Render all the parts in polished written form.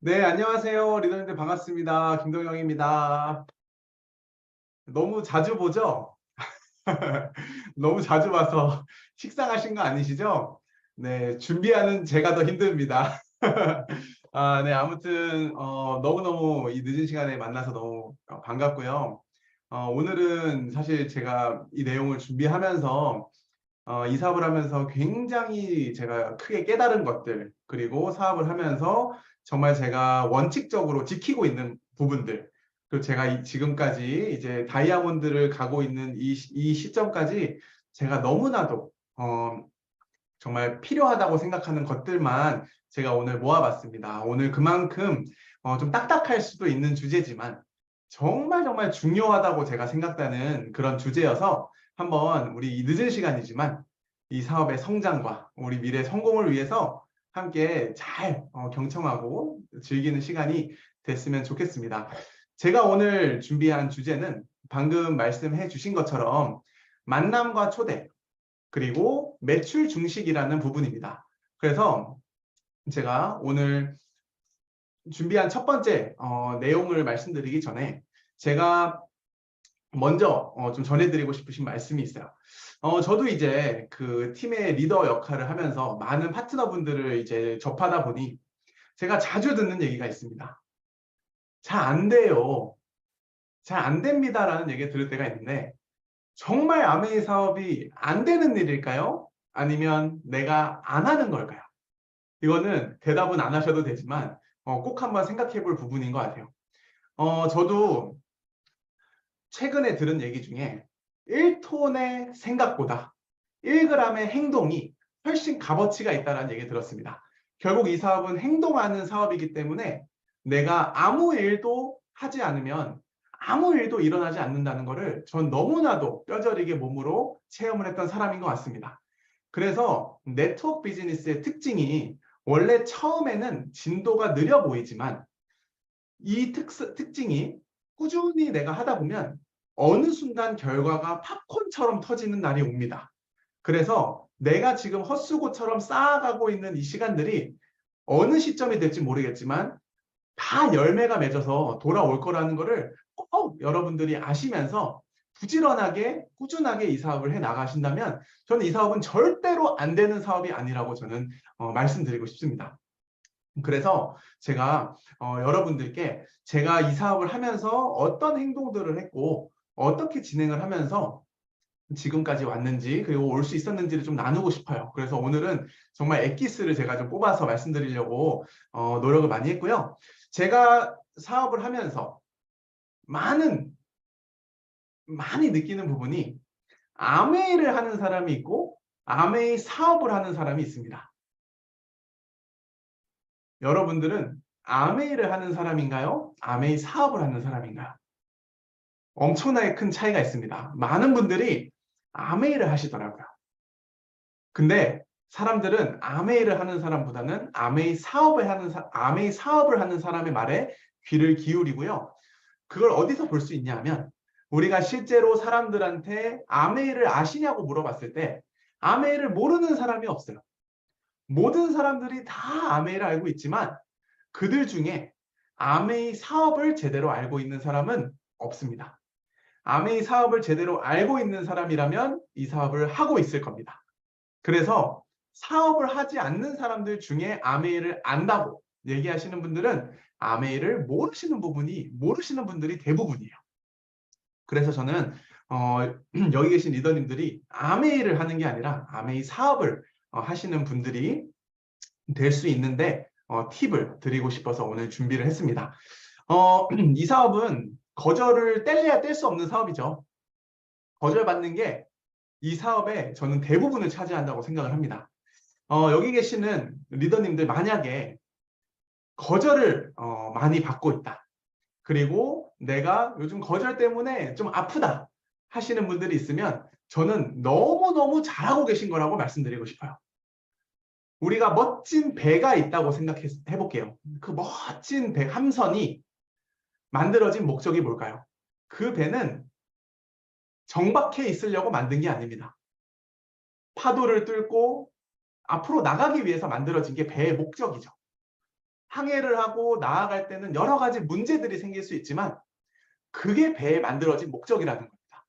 네, 안녕하세요. 리더님들 반갑습니다. 김동영입니다. 너무 자주 보죠? 너무 자주 봐서 식상하신 거 아니시죠? 네, 준비하는 제가 더 힘듭니다. 네, 아무튼 너무너무 이 늦은 시간에 만나서 너무 반갑고요. 오늘은 사실 제가 이 내용을 준비하면서 이 사업을 하면서 굉장히 제가 크게 깨달은 것들, 그리고 사업을 하면서 정말 제가 원칙적으로 지키고 있는 부분들, 그리고 제가 지금까지 이제 다이아몬드를 가고 있는 이 시점까지 제가 너무나도 정말 필요하다고 생각하는 것들만 제가 오늘 모아봤습니다. 오늘 그만큼 좀 딱딱할 수도 있는 주제지만 정말 정말 중요하다고 제가 생각하는 그런 주제여서 한번 우리 이 늦은 시간이지만 이 사업의 성장과 우리 미래 성공을 위해서 함께 잘 경청하고 즐기는 시간이 됐으면 좋겠습니다. 제가 오늘 준비한 주제는 방금 말씀해 주신 것처럼 만남과 초대, 그리고 매출 중식이라는 부분입니다. 그래서 제가 오늘 준비한 첫 번째 내용을 말씀드리기 전에 제가 먼저 좀 전해드리고 싶으신 말씀이 있어요. 저도 이제 그 팀의 리더 역할을 하면서 많은 파트너분들을 이제 접하다 보니 제가 자주 듣는 얘기가 있습니다. 잘 안 돼요. 잘 안 됩니다라는 얘기 들을 때가 있는데, 정말 아메이 사업이 안 되는 일일까요? 아니면 내가 안 하는 걸까요? 이거는 대답은 안 하셔도 되지만 꼭 한번 생각해 볼 부분인 것 같아요. 저도 최근에 들은 얘기 중에 1톤의 생각보다 1g의 행동이 훨씬 값어치가 있다는 얘기 들었습니다. 결국 이 사업은 행동하는 사업이기 때문에 내가 아무 일도 하지 않으면 아무 일도 일어나지 않는다는 것을 전 너무나도 뼈저리게 몸으로 체험을 했던 사람인 것 같습니다. 그래서 네트워크 비즈니스의 특징이 원래 처음에는 진도가 느려 보이지만 이 특징이 꾸준히 내가 하다 보면 어느 순간 결과가 팝콘처럼 터지는 날이 옵니다. 그래서 내가 지금 헛수고처럼 쌓아가고 있는 이 시간들이 어느 시점이 될지 모르겠지만 다 열매가 맺어서 돌아올 거라는 것을 꼭 여러분들이 아시면서 부지런하게 꾸준하게 이 사업을 해 나가신다면 저는 이 사업은 절대로 안 되는 사업이 아니라고 저는 말씀드리고 싶습니다. 그래서 제가 여러분들께 제가 이 사업을 하면서 어떤 행동들을 했고 어떻게 진행을 하면서 지금까지 왔는지, 그리고 올 수 있었는지를 좀 나누고 싶어요. 그래서 오늘은 정말 엑기스를 제가 좀 뽑아서 말씀드리려고 노력을 많이 했고요. 제가 사업을 하면서 많이 느끼는 부분이 아메이를 하는 사람이 있고 아메이 사업을 하는 사람이 있습니다. 여러분들은 아메이를 하는 사람인가요? 아메이 사업을 하는 사람인가요? 엄청나게 큰 차이가 있습니다. 많은 분들이 아메이를 하시더라고요. 근데 사람들은 아메이를 하는 사람보다는 아메이 사업을 하는 사람의 말에 귀를 기울이고요. 그걸 어디서 볼 수 있냐 하면 우리가 실제로 사람들한테 아메이를 아시냐고 물어봤을 때 아메이를 모르는 사람이 없어요. 모든 사람들이 다 아메이를 알고 있지만 그들 중에 아메이 사업을 제대로 알고 있는 사람은 없습니다. 아메이 사업을 제대로 알고 있는 사람이라면 이 사업을 하고 있을 겁니다. 그래서 사업을 하지 않는 사람들 중에 아메이를 안다고 얘기하시는 분들은 아메이를 모르시는 분들이 대부분이에요. 그래서 저는 여기 계신 리더님들이 아메이를 하는 게 아니라 아메이 사업을 하시는 분들이 될 수 있는데 팁을 드리고 싶어서 오늘 준비를 했습니다. 이 사업은 거절을 뗄래야 뗄 수 없는 사업이죠. 거절받는 게 이 사업의 저는 대부분을 차지한다고 생각을 합니다. 여기 계시는 리더님들 만약에 거절을 많이 받고 있다. 그리고 내가 요즘 거절 때문에 좀 아프다 하시는 분들이 있으면 저는 너무너무 잘하고 계신 거라고 말씀드리고 싶어요. 우리가 멋진 배가 있다고 생각해 볼게요. 그 멋진 배, 함선이 만들어진 목적이 뭘까요? 그 배는 정박해 있으려고 만든 게 아닙니다. 파도를 뚫고 앞으로 나가기 위해서 만들어진 게 배의 목적이죠. 항해를 하고 나아갈 때는 여러 가지 문제들이 생길 수 있지만 그게 배에 만들어진 목적이라는 겁니다.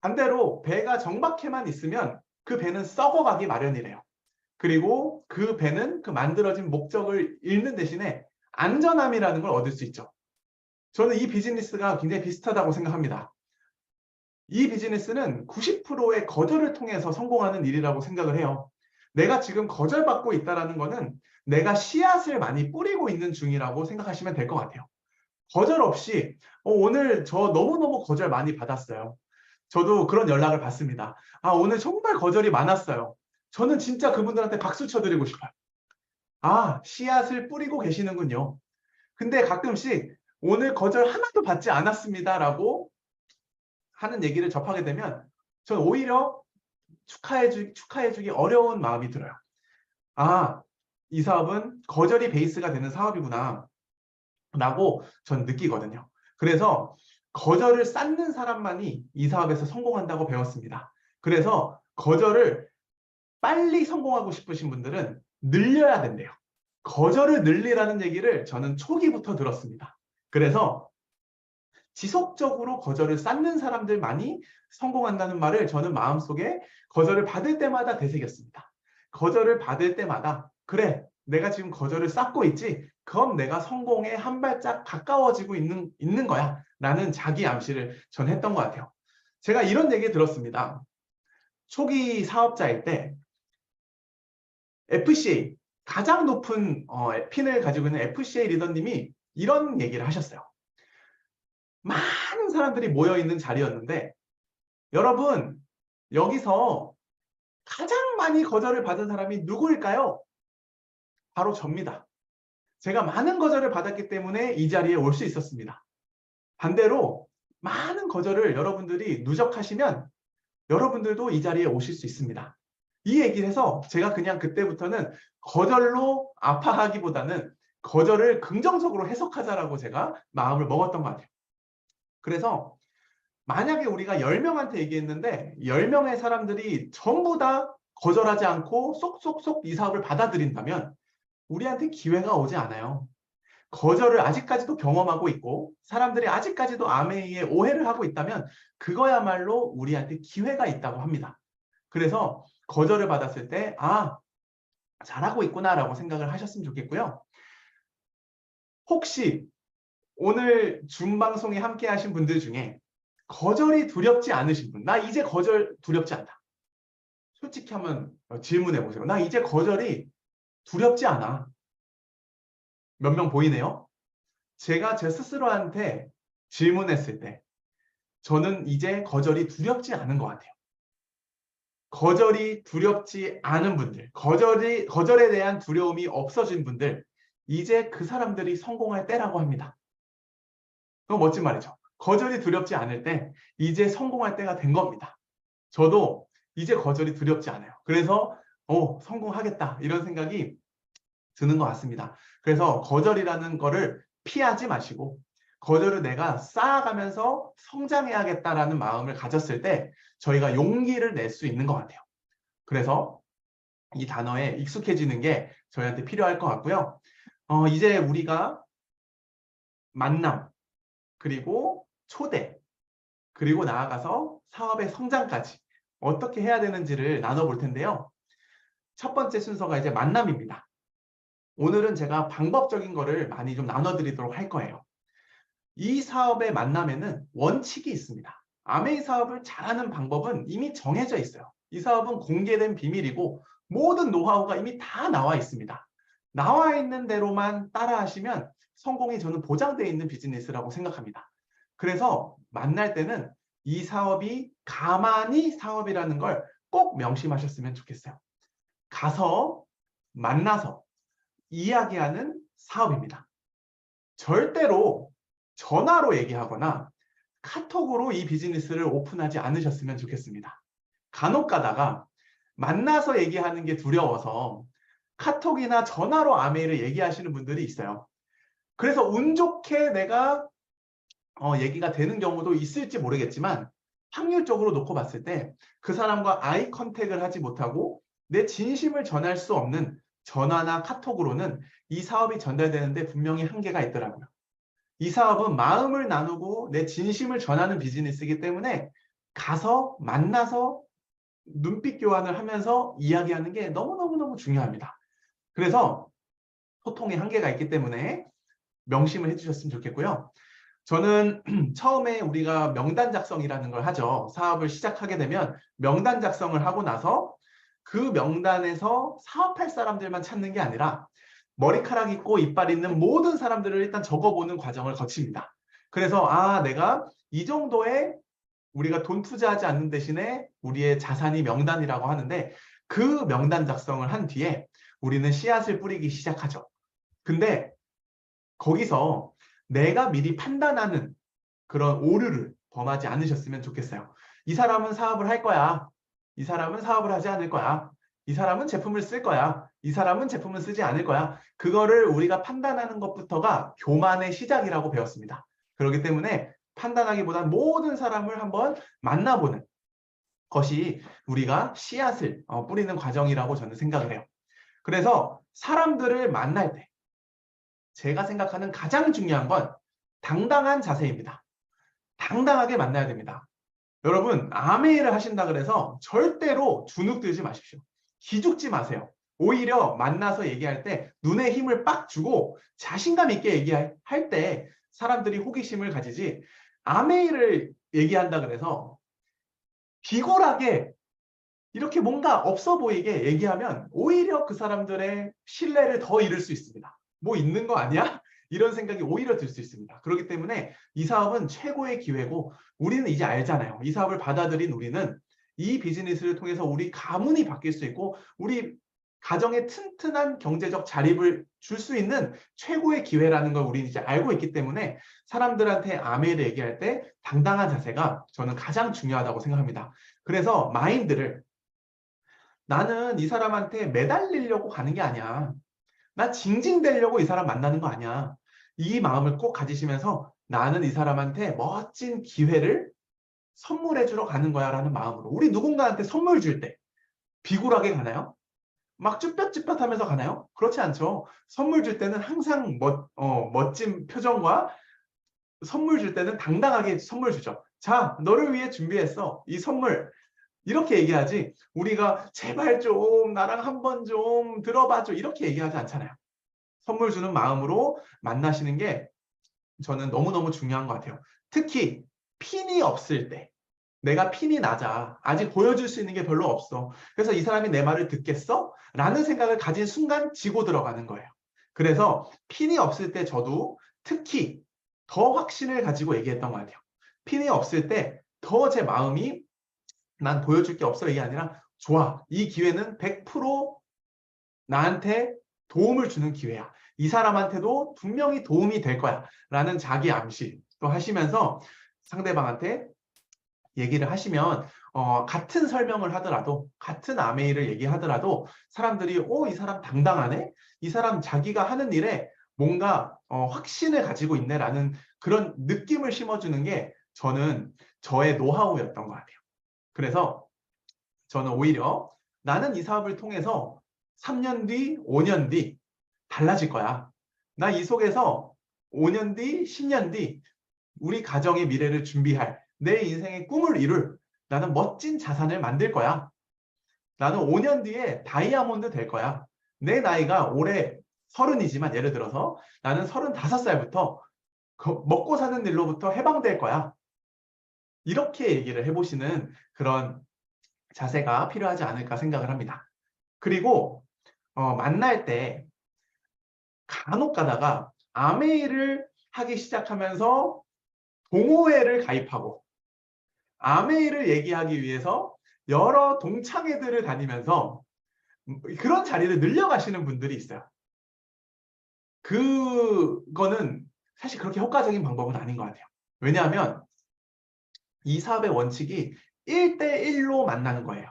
반대로 배가 정박해만 있으면 그 배는 썩어가기 마련이래요. 그리고 그 배는 그 만들어진 목적을 잃는 대신에 안전함이라는 걸 얻을 수 있죠. 저는 이 비즈니스가 굉장히 비슷하다고 생각합니다. 이 비즈니스는 90%의 거절을 통해서 성공하는 일이라고 생각을 해요. 내가 지금 거절받고 있다는 거는 내가 씨앗을 많이 뿌리고 있는 중이라고 생각하시면 될 것 같아요. 거절 없이 오늘 저 너무너무 거절 많이 받았어요. 저도 그런 연락을 받습니다. 아, 오늘 정말 거절이 많았어요. 저는 진짜 그분들한테 박수 쳐드리고 싶어요. 아, 씨앗을 뿌리고 계시는군요. 근데 가끔씩 오늘 거절 하나도 받지 않았습니다라고 하는 얘기를 접하게 되면 저는 오히려 축하해주기 어려운 마음이 들어요. 아, 이 사업은 거절이 베이스가 되는 사업이구나 라고 전 느끼거든요. 그래서 거절을 쌓는 사람만이 이 사업에서 성공한다고 배웠습니다. 그래서 거절을 빨리 성공하고 싶으신 분들은 늘려야 된대요. 거절을 늘리라는 얘기를 저는 초기부터 들었습니다. 그래서 지속적으로 거절을 쌓는 사람들만이 성공한다는 말을 저는 마음속에 거절을 받을 때마다 되새겼습니다. 거절을 받을 때마다 그래, 내가 지금 거절을 쌓고 있지? 그럼 내가 성공에 한 발짝 가까워지고 있는 거야 라는 자기 암시를 전 했던 것 같아요. 제가 이런 얘기 들었습니다. 초기 사업자일 때 FCA, 가장 높은 핀을 가지고 있는 FCA 리더님이 이런 얘기를 하셨어요. 많은 사람들이 모여있는 자리였는데 여러분, 여기서 가장 많이 거절을 받은 사람이 누구일까요? 바로 접니다. 제가 많은 거절을 받았기 때문에 이 자리에 올 수 있었습니다. 반대로 많은 거절을 여러분들이 누적하시면 여러분들도 이 자리에 오실 수 있습니다. 이 얘기를 해서 제가 그냥 그때부터는 거절로 아파하기보다는 거절을 긍정적으로 해석하자라고 제가 마음을 먹었던 것 같아요. 그래서 만약에 우리가 10명한테 얘기했는데 10명의 사람들이 전부 다 거절하지 않고 쏙쏙쏙 이 사업을 받아들인다면 우리한테 기회가 오지 않아요. 거절을 아직까지도 경험하고 있고 사람들이 아직까지도 아메이에 오해를 하고 있다면 그거야말로 우리한테 기회가 있다고 합니다. 그래서 거절을 받았을 때 아, 잘하고 있구나라고 생각을 하셨으면 좋겠고요. 혹시 오늘 줌 방송에 함께 하신 분들 중에 거절이 두렵지 않으신 분, 나 이제 거절 두렵지 않다. 솔직히 한번 질문해 보세요. 나 이제 거절이 두렵지 않아. 몇 명 보이네요? 제가 제 스스로한테 질문했을 때 저는 이제 거절이 두렵지 않은 것 같아요. 거절이 두렵지 않은 분들, 거절에 대한 두려움이 없어진 분들, 이제 그 사람들이 성공할 때라고 합니다. 너무 멋진 말이죠. 거절이 두렵지 않을 때 이제 성공할 때가 된 겁니다. 저도 이제 거절이 두렵지 않아요. 그래서 성공하겠다 이런 생각이 드는 것 같습니다. 그래서 거절이라는 거를 피하지 마시고 거절을 내가 쌓아가면서 성장해야겠다라는 마음을 가졌을 때 저희가 용기를 낼 수 있는 것 같아요. 그래서 이 단어에 익숙해지는 게 저희한테 필요할 것 같고요. 이제 우리가 만남, 그리고 초대, 그리고 나아가서 사업의 성장까지 어떻게 해야 되는지를 나눠볼 텐데요. 첫 번째 순서가 이제 만남입니다. 오늘은 제가 방법적인 거를 많이 좀 나눠드리도록 할 거예요. 이 사업의 만남에는 원칙이 있습니다. 아메이 사업을 잘하는 방법은 이미 정해져 있어요. 이 사업은 공개된 비밀이고 모든 노하우가 이미 다 나와 있습니다. 나와 있는 대로만 따라 하시면 성공이 저는 보장되어 있는 비즈니스라고 생각합니다. 그래서 만날 때는 이 사업이 가만히 사업이라는 걸 꼭 명심하셨으면 좋겠어요. 가서 만나서 이야기하는 사업입니다. 절대로 전화로 얘기하거나 카톡으로 이 비즈니스를 오픈하지 않으셨으면 좋겠습니다. 간혹 가다가 만나서 얘기하는 게 두려워서 카톡이나 전화로 아메이를 얘기하시는 분들이 있어요. 그래서 운 좋게 내가 얘기가 되는 경우도 있을지 모르겠지만 확률적으로 놓고 봤을 때 그 사람과 아이 컨택을 하지 못하고 내 진심을 전할 수 없는 전화나 카톡으로는 이 사업이 전달되는데 분명히 한계가 있더라고요. 이 사업은 마음을 나누고 내 진심을 전하는 비즈니스이기 때문에 가서 만나서 눈빛 교환을 하면서 이야기하는 게 너무너무너무 중요합니다. 그래서 소통의 한계가 있기 때문에 명심을 해주셨으면 좋겠고요. 저는 처음에 우리가 명단 작성이라는 걸 하죠. 사업을 시작하게 되면 명단 작성을 하고 나서 그 명단에서 사업할 사람들만 찾는 게 아니라 머리카락 있고 이빨 있는 모든 사람들을 일단 적어보는 과정을 거칩니다. 그래서 내가 이 정도의 우리가 돈 투자하지 않는 대신에 우리의 자산이 명단이라고 하는데 그 명단 작성을 한 뒤에 우리는 씨앗을 뿌리기 시작하죠. 근데 거기서 내가 미리 판단하는 그런 오류를 범하지 않으셨으면 좋겠어요. 이 사람은 사업을 할 거야. 이 사람은 사업을 하지 않을 거야. 이 사람은 제품을 쓸 거야. 이 사람은 제품을 쓰지 않을 거야. 그거를 우리가 판단하는 것부터가 교만의 시작이라고 배웠습니다. 그렇기 때문에 판단하기보다는 모든 사람을 한번 만나보는 것이 우리가 씨앗을 뿌리는 과정이라고 저는 생각을 해요. 그래서 사람들을 만날 때 제가 생각하는 가장 중요한 건 당당한 자세입니다. 당당하게 만나야 됩니다. 여러분, 아메이를 하신다 그래서 절대로 주눅 들지 마십시오. 기죽지 마세요. 오히려 만나서 얘기할 때 눈에 힘을 빡 주고 자신감 있게 얘기할 때 사람들이 호기심을 가지지, 아메이를 얘기한다 그래서 비굴하게 이렇게 뭔가 없어 보이게 얘기하면 오히려 그 사람들의 신뢰를 더 잃을 수 있습니다. 뭐 있는 거 아니야? 이런 생각이 오히려 들 수 있습니다. 그렇기 때문에 이 사업은 최고의 기회고 우리는 이제 알잖아요. 이 사업을 받아들인 우리는 이 비즈니스를 통해서 우리 가문이 바뀔 수 있고 우리 가정에 튼튼한 경제적 자립을 줄 수 있는 최고의 기회라는 걸 우리는 이제 알고 있기 때문에 사람들한테 아메이를 얘기할 때 당당한 자세가 저는 가장 중요하다고 생각합니다. 그래서 마인드를, 나는 이 사람한테 매달리려고 가는 게 아니야. 나 징징대려고 이 사람 만나는 거 아니야. 이 마음을 꼭 가지시면서 나는 이 사람한테 멋진 기회를 선물해 주러 가는 거야 라는 마음으로. 우리 누군가한테 선물 줄 때 비굴하게 가나요? 막 쭈뼛쭈뼛하면서 가나요? 그렇지 않죠. 선물 줄 때는 항상 멋진 표정과 선물 줄 때는 당당하게 선물 주죠. 자, 너를 위해 준비했어. 이 선물. 이렇게 얘기하지, 우리가 제발 좀 나랑 한번 좀 들어봐줘 이렇게 얘기하지 않잖아요. 선물 주는 마음으로 만나시는 게 저는 너무너무 중요한 것 같아요. 특히 핀이 없을 때, 내가 핀이 낮아, 아직 보여줄 수 있는 게 별로 없어, 그래서 이 사람이 내 말을 듣겠어? 라는 생각을 가진 순간 지고 들어가는 거예요. 그래서 핀이 없을 때 저도 특히 더 확신을 가지고 얘기했던 것 같아요. 핀이 없을 때 더 제 마음이 난 보여줄 게 없어 이게 아니라, 좋아, 이 기회는 100% 나한테 도움을 주는 기회야. 이 사람한테도 분명히 도움이 될 거야 라는 자기 암시 또 하시면서 상대방한테 얘기를 하시면 같은 설명을 하더라도, 같은 아메이를 얘기하더라도 사람들이 이 사람 당당하네? 이 사람 자기가 하는 일에 뭔가 확신을 가지고 있네 라는 그런 느낌을 심어주는 게 저는 저의 노하우였던 것 같아요. 그래서 저는 오히려 나는 이 사업을 통해서 3년 뒤, 5년 뒤 달라질 거야. 나 이 속에서 5년 뒤, 10년 뒤 우리 가정의 미래를 준비할, 내 인생의 꿈을 이룰 나는 멋진 자산을 만들 거야. 나는 5년 뒤에 다이아몬드 될 거야. 내 나이가 올해 30이지만 예를 들어서 나는 35살부터 먹고 사는 일로부터 해방될 거야. 이렇게 얘기를 해보시는 그런 자세가 필요하지 않을까 생각을 합니다. 그리고 만날 때 간혹 가다가 아메이를 하기 시작하면서 동호회를 가입하고 아메이를 얘기하기 위해서 여러 동창회들을 다니면서 그런 자리를 늘려가시는 분들이 있어요. 그거는 사실 그렇게 효과적인 방법은 아닌 것 같아요. 왜냐하면 이 사업의 원칙이 1대1로 만나는 거예요.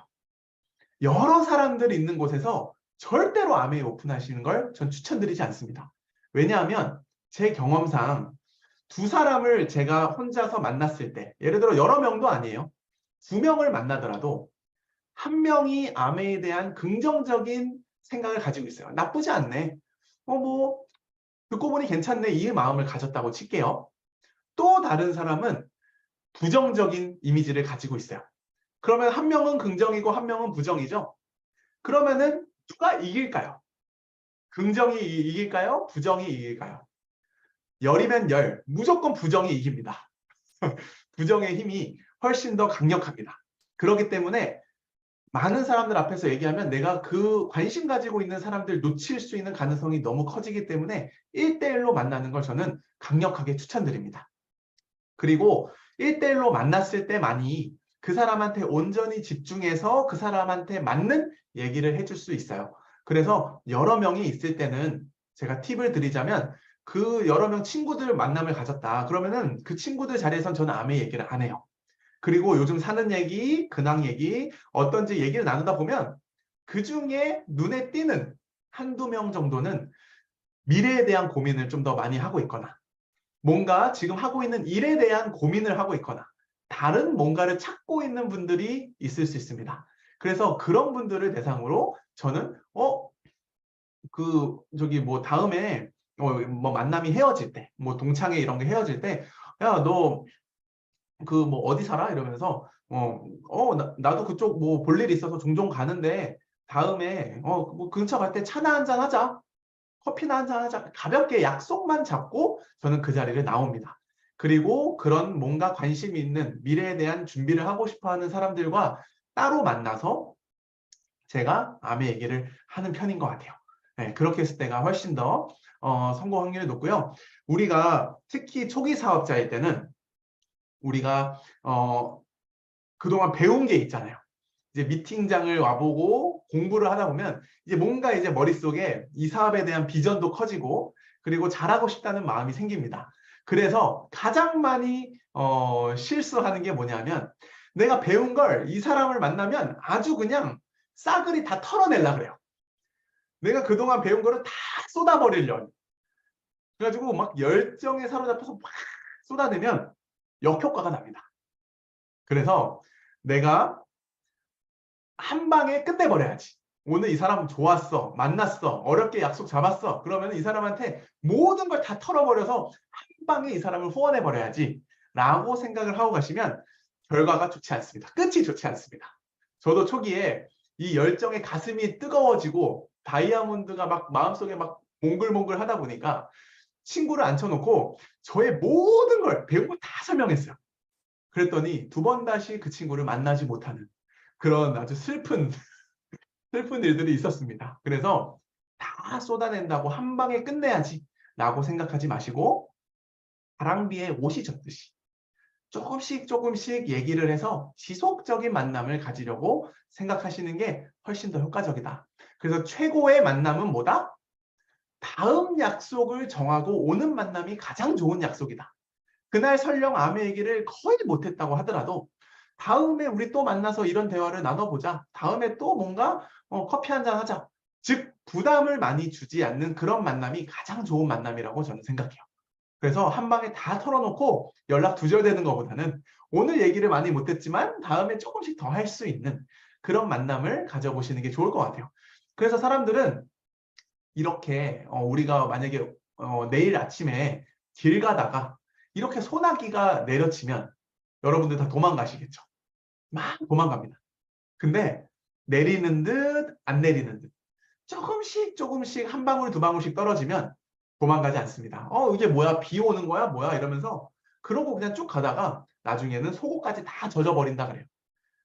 여러 사람들이 있는 곳에서 절대로 아메이 오픈하시는 걸 전 추천드리지 않습니다. 왜냐하면 제 경험상 두 사람을 제가 혼자서 만났을 때, 예를 들어 여러 명도 아니에요. 2명을 만나더라도 한 명이 아메이에 대한 긍정적인 생각을 가지고 있어요. 나쁘지 않네. 뭐 듣고 보니 괜찮네. 이 마음을 가졌다고 칠게요. 또 다른 사람은 부정적인 이미지를 가지고 있어요. 그러면 한 명은 긍정이고 한 명은 부정이죠. 그러면은 누가 이길까요? 긍정이 이길까요? 부정이 이길까요? 열이면 열, 무조건 부정이 이깁니다. 부정의 힘이 훨씬 더 강력합니다. 그렇기 때문에 많은 사람들 앞에서 얘기하면 내가 그 관심 가지고 있는 사람들 놓칠 수 있는 가능성이 너무 커지기 때문에 1대1로 만나는 걸 저는 강력하게 추천드립니다. 그리고 1대1로 만났을 때만이 그 사람한테 온전히 집중해서 그 사람한테 맞는 얘기를 해줄 수 있어요. 그래서 여러 명이 있을 때는 제가 팁을 드리자면 그 여러 명 친구들 만남을 가졌다. 그러면은 그 친구들 자리에선 저는 아무 얘기를 안 해요. 그리고 요즘 사는 얘기, 근황 얘기, 어떤지 얘기를 나누다 보면 그 중에 눈에 띄는 한두 명 정도는 미래에 대한 고민을 좀 더 많이 하고 있거나 뭔가 지금 하고 있는 일에 대한 고민을 하고 있거나 다른 뭔가를 찾고 있는 분들이 있을 수 있습니다. 그래서 그런 분들을 대상으로 저는 저기 뭐 다음에 뭐 만남이 헤어질 때, 뭐 동창회 이런 게 헤어질 때, 야, 너 그 뭐 어디 살아? 이러면서 나도 그쪽 뭐 볼 일이 있어서 종종 가는데 다음에 뭐 근처 갈 때 차나 한잔 하자. 커피나 한잔 하자. 가볍게 약속만 잡고 저는 그 자리를 나옵니다. 그리고 그런 뭔가 관심이 있는 미래에 대한 준비를 하고 싶어 하는 사람들과 따로 만나서 제가 암의 얘기를 하는 편인 것 같아요. 네, 그렇게 했을 때가 훨씬 더 성공 확률이 높고요. 우리가 특히 초기 사업자일 때는 우리가 그동안 배운 게 있잖아요. 이제 미팅장을 와보고 공부를 하다 보면 이제 뭔가 이제 머릿속에 이 사업에 대한 비전도 커지고 그리고 잘하고 싶다는 마음이 생깁니다. 그래서 가장 많이 실수하는 게 뭐냐면 내가 배운 걸 이 사람을 만나면 아주 그냥 싸그리 다 털어내려고 그래요. 내가 그동안 배운 거를 다 쏟아버리려고. 그래가지고 막 열정에 사로잡혀서 막 쏟아내면 역효과가 납니다. 그래서 내가 한 방에 끝내버려야지. 오늘 이 사람 좋았어, 만났어, 어렵게 약속 잡았어. 그러면 이 사람한테 모든 걸 다 털어버려서 한 방에 이 사람을 후원해버려야지 라고 생각을 하고 가시면 결과가 좋지 않습니다. 끝이 좋지 않습니다. 저도 초기에 이 열정에 가슴이 뜨거워지고 다이아몬드가 막 마음속에 막 몽글몽글 하다 보니까 친구를 앉혀놓고 저의 모든 걸 배운 걸 다 설명했어요. 그랬더니 두 번 다시 그 친구를 만나지 못하는 그런 아주 슬픈 일들이 있었습니다. 그래서 다 쏟아낸다고 한 방에 끝내야지 라고 생각하지 마시고 가랑비에 옷이 젖듯이 조금씩 얘기를 해서 지속적인 만남을 가지려고 생각하시는 게 훨씬 더 효과적이다. 그래서 최고의 만남은 뭐다? 다음 약속을 정하고 오는 만남이 가장 좋은 약속이다. 그날 설령 암의 얘기를 거의 못했다고 하더라도 다음에 우리 또 만나서 이런 대화를 나눠보자. 다음에 또 뭔가 커피 한잔 하자. 즉 부담을 많이 주지 않는 그런 만남이 가장 좋은 만남이라고 저는 생각해요. 그래서 한 방에 다 털어놓고 연락 두절되는 것보다는 오늘 얘기를 많이 못했지만 다음에 조금씩 더 할 수 있는 그런 만남을 가져보시는 게 좋을 것 같아요. 그래서 사람들은 이렇게 우리가 만약에 내일 아침에 길 가다가 이렇게 소나기가 내려치면 여러분들 다 도망가시겠죠. 막 도망갑니다. 근데 내리는 듯 안 내리는 듯 조금씩 한 방울 두 방울씩 떨어지면 도망가지 않습니다. 이게 뭐야? 비 오는 거야? 뭐야? 이러면서 그러고 그냥 쭉 가다가 나중에는 속옷까지 다 젖어버린다 그래요.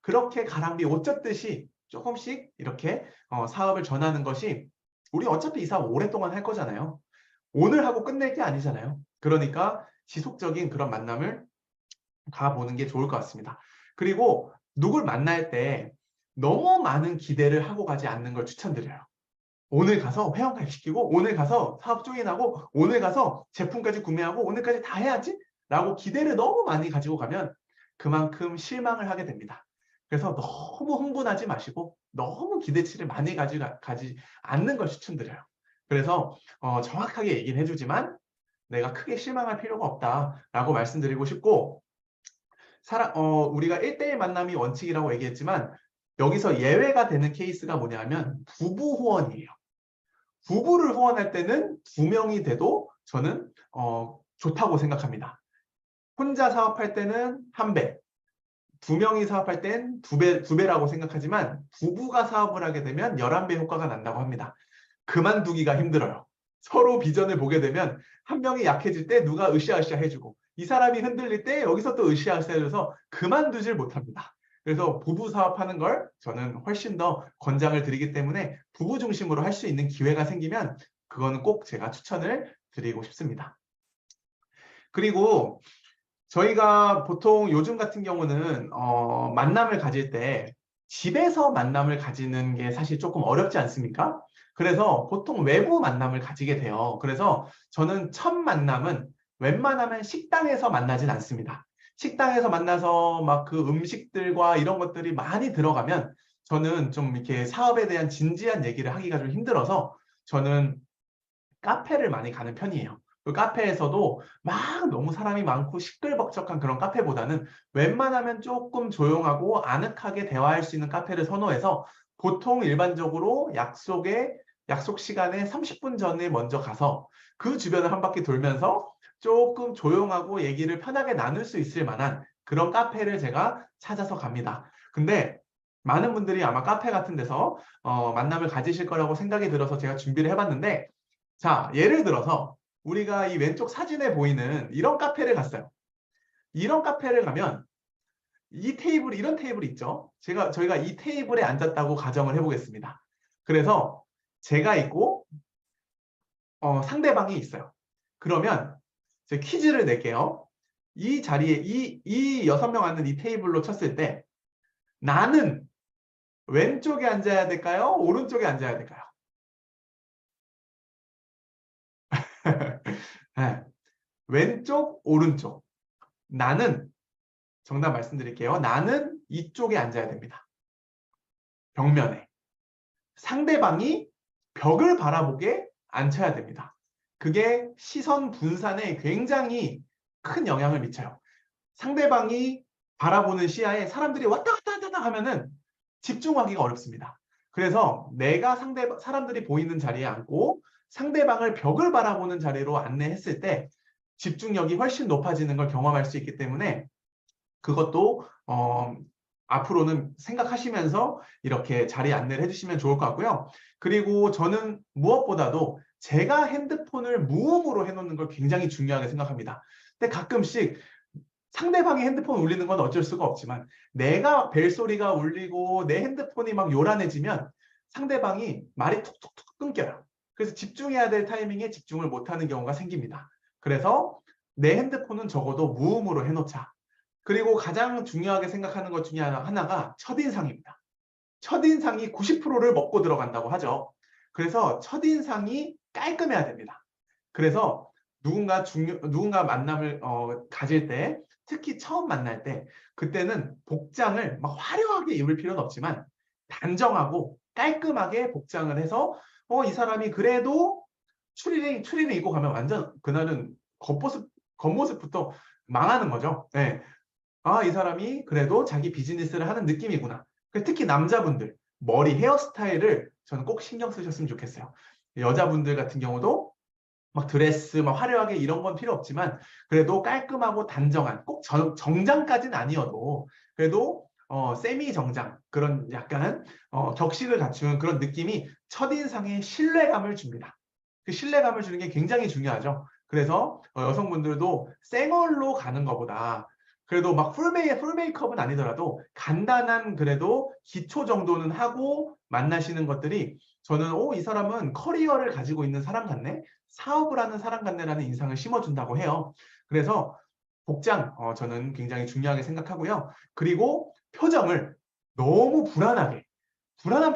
그렇게 가랑비 옷 젖듯이 조금씩 이렇게 사업을 전하는 것이 우리 어차피 이 사업 오랫동안 할 거잖아요. 오늘 하고 끝낼 게 아니잖아요. 그러니까 지속적인 그런 만남을 가보는 게 좋을 것 같습니다. 그리고 누굴 만날 때 너무 많은 기대를 하고 가지 않는 걸 추천드려요. 오늘 가서 회원가입 시키고 오늘 가서 사업 조인하고 오늘 가서 제품까지 구매하고 오늘까지 다 해야지 라고 기대를 너무 많이 가지고 가면 그만큼 실망을 하게 됩니다. 그래서 너무 흥분하지 마시고 너무 기대치를 많이 가지 않는 걸 추천드려요. 그래서 정확하게 얘기는 해주지만 내가 크게 실망할 필요가 없다라고 말씀드리고 싶고 우리가 1대1 만남이 원칙이라고 얘기했지만 여기서 예외가 되는 케이스가 뭐냐면 부부 후원이에요. 부부를 후원할 때는 2명이 돼도 저는 좋다고 생각합니다. 혼자 사업할 때는 1배, 2명이 사업할 땐 2배라고 생각하지만 부부가 사업을 하게 되면 11배 효과가 난다고 합니다. 그만두기가 힘들어요. 서로 비전을 보게 되면 한 명이 약해질 때 누가 으쌰으쌰 해주고 이 사람이 흔들릴 때 여기서 또 으쌰으쌰 해줘서 그만두질 못합니다. 그래서 부부 사업하는 걸 저는 훨씬 더 권장을 드리기 때문에 부부 중심으로 할 수 있는 기회가 생기면 그거는 꼭 제가 추천을 드리고 싶습니다. 그리고 저희가 보통 요즘 같은 경우는 만남을 가질 때 집에서 만남을 가지는 게 사실 조금 어렵지 않습니까? 그래서 보통 외부 만남을 가지게 돼요. 그래서 저는 첫 만남은 웬만하면 식당에서 만나진 않습니다. 식당에서 만나서 막 그 음식들과 이런 것들이 많이 들어가면 저는 좀 이렇게 사업에 대한 진지한 얘기를 하기가 좀 힘들어서 저는 카페를 많이 가는 편이에요. 그 카페에서도 막 너무 사람이 많고 시끌벅적한 그런 카페보다는 웬만하면 조금 조용하고 아늑하게 대화할 수 있는 카페를 선호해서 보통 일반적으로 약속 시간에 30분 전에 먼저 가서 그 주변을 한 바퀴 돌면서 조금 조용하고 얘기를 편하게 나눌 수 있을 만한 그런 카페를 제가 찾아서 갑니다. 근데 많은 분들이 아마 카페 같은 데서 만남을 가지실 거라고 생각이 들어서 제가 준비를 해봤는데, 자, 예를 들어서 우리가 이 왼쪽 사진에 보이는 이런 카페를 갔어요. 이런 카페를 가면 이런 테이블이 있죠. 저희가 이 테이블에 앉았다고 가정을 해보겠습니다. 그래서 제가 있고 상대방이 있어요. 그러면 제가 퀴즈를 낼게요. 이 자리에 이 6명 앉는 이 테이블로 쳤을 때 나는 왼쪽에 앉아야 될까요? 오른쪽에 앉아야 될까요? 네. 왼쪽, 오른쪽. 나는 정답 말씀드릴게요. 나는 이쪽에 앉아야 됩니다. 벽면에. 상대방이 벽을 바라보게 앉혀야 됩니다. 그게 시선 분산에 굉장히 큰 영향을 미쳐요. 상대방이 바라보는 시야에 사람들이 왔다 갔다 하면은 집중하기가 어렵습니다. 그래서 내가 사람들이 보이는 자리에 앉고 상대방을 벽을 바라보는 자리로 안내했을 때 집중력이 훨씬 높아지는 걸 경험할 수 있기 때문에 그것도 앞으로는 생각하시면서 이렇게 자리 안내를 해주시면 좋을 것 같고요. 그리고 저는 무엇보다도 제가 핸드폰을 무음으로 해놓는 걸 굉장히 중요하게 생각합니다. 근데 가끔씩 상대방이 핸드폰 울리는 건 어쩔 수가 없지만 내가 벨소리가 울리고 내 핸드폰이 막 요란해지면 상대방이 말이 툭툭툭 끊겨요. 그래서 집중해야 될 타이밍에 집중을 못하는 경우가 생깁니다. 그래서 내 핸드폰은 적어도 무음으로 해놓자. 그리고 가장 중요하게 생각하는 것 중에 하나가 첫인상입니다. 첫인상이 90%를 먹고 들어간다고 하죠. 그래서 첫인상이 깔끔해야 됩니다. 그래서 누군가 만남을 가질 때, 특히 처음 만날 때, 그때는 복장을 막 화려하게 입을 필요는 없지만 단정하고 깔끔하게 복장을 해서 이 사람이 그래도 추리닝 입고 가면 완전 그날은 겉모습부터 망하는 거죠. 네. 아, 이 사람이 그래도 자기 비즈니스를 하는 느낌이구나. 특히 남자분들, 머리 헤어스타일을 저는 꼭 신경 쓰셨으면 좋겠어요. 여자분들 같은 경우도 막 드레스, 막 화려하게 이런 건 필요 없지만 그래도 깔끔하고 단정한, 꼭 정장까지는 아니어도 그래도 세미 정장, 그런 약간 격식을 갖춘 그런 느낌이 첫인상에 신뢰감을 줍니다. 그 신뢰감을 주는 게 굉장히 중요하죠. 그래서 여성분들도 생얼로 가는 것보다 그래도 막 풀 메이크업은 아니더라도 간단한 그래도 기초 정도는 하고 만나시는 것들이 저는 이 사람은 커리어를 가지고 있는 사람 같네? 사업을 하는 사람 같네라는 인상을 심어준다고 해요. 그래서 복장 저는 굉장히 중요하게 생각하고요. 그리고 표정을 너무 불안한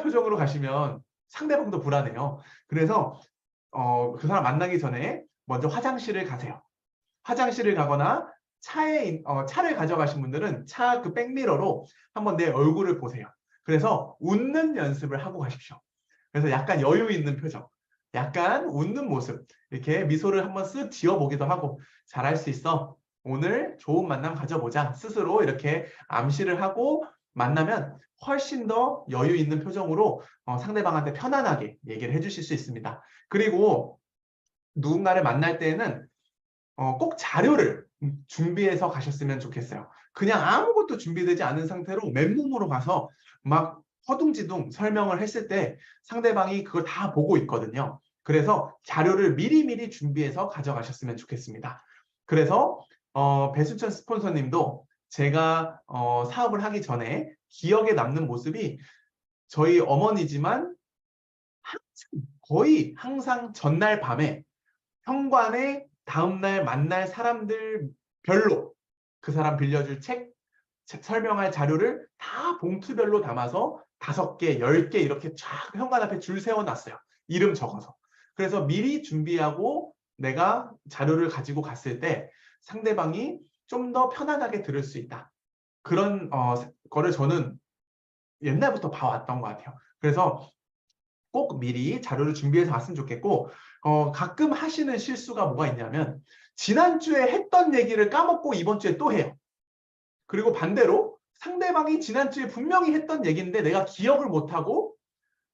표정으로 가시면 상대방도 불안해요. 그래서 그 사람 만나기 전에 먼저 화장실을 가세요. 화장실을 가거나 차를 가져가신 분들은 차 그 백미러로 한번 내 얼굴을 보세요. 그래서 웃는 연습을 하고 가십시오. 그래서 약간 여유 있는 표정, 약간 웃는 모습, 이렇게 미소를 한번 쓱 지어보기도 하고, 잘할 수 있어. 오늘 좋은 만남 가져보자. 스스로 이렇게 암시를 하고 만나면 훨씬 더 여유 있는 표정으로 상대방한테 편안하게 얘기를 해주실 수 있습니다. 그리고 누군가를 만날 때에는 꼭 자료를 준비해서 가셨으면 좋겠어요. 그냥 아무것도 준비되지 않은 상태로 맨몸으로 가서 막 허둥지둥 설명을 했을 때 상대방이 그걸 다 보고 있거든요. 그래서 자료를 미리미리 준비해서 가져가셨으면 좋겠습니다. 그래서 배수천 스폰서님도 제가 사업을 하기 전에 기억에 남는 모습이 저희 어머니지만 거의 항상 전날 밤에 현관에 다음날 만날 사람들 별로 그 사람 빌려줄 책, 설명할 자료를 다 봉투별로 담아서 5개, 10개 이렇게 쫙 현관 앞에 줄 세워놨어요. 이름 적어서. 그래서 미리 준비하고 내가 자료를 가지고 갔을 때 상대방이 좀 더 편안하게 들을 수 있다. 그런 거를 저는 옛날부터 봐왔던 것 같아요. 그래서 꼭 미리 자료를 준비해서 왔으면 좋겠고 가끔 하시는 실수가 뭐가 있냐면 지난주에 했던 얘기를 까먹고 이번 주에 또 해요. 그리고 반대로 상대방이 지난주에 분명히 했던 얘기인데 내가 기억을 못하고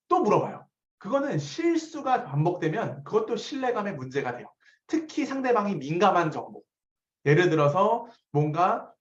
또 물어봐요. 그거는 실수가 반복되면 그것도 신뢰감의 문제가 돼요. 특히 상대방이 민감한 정보. 예를 들어서 뭔가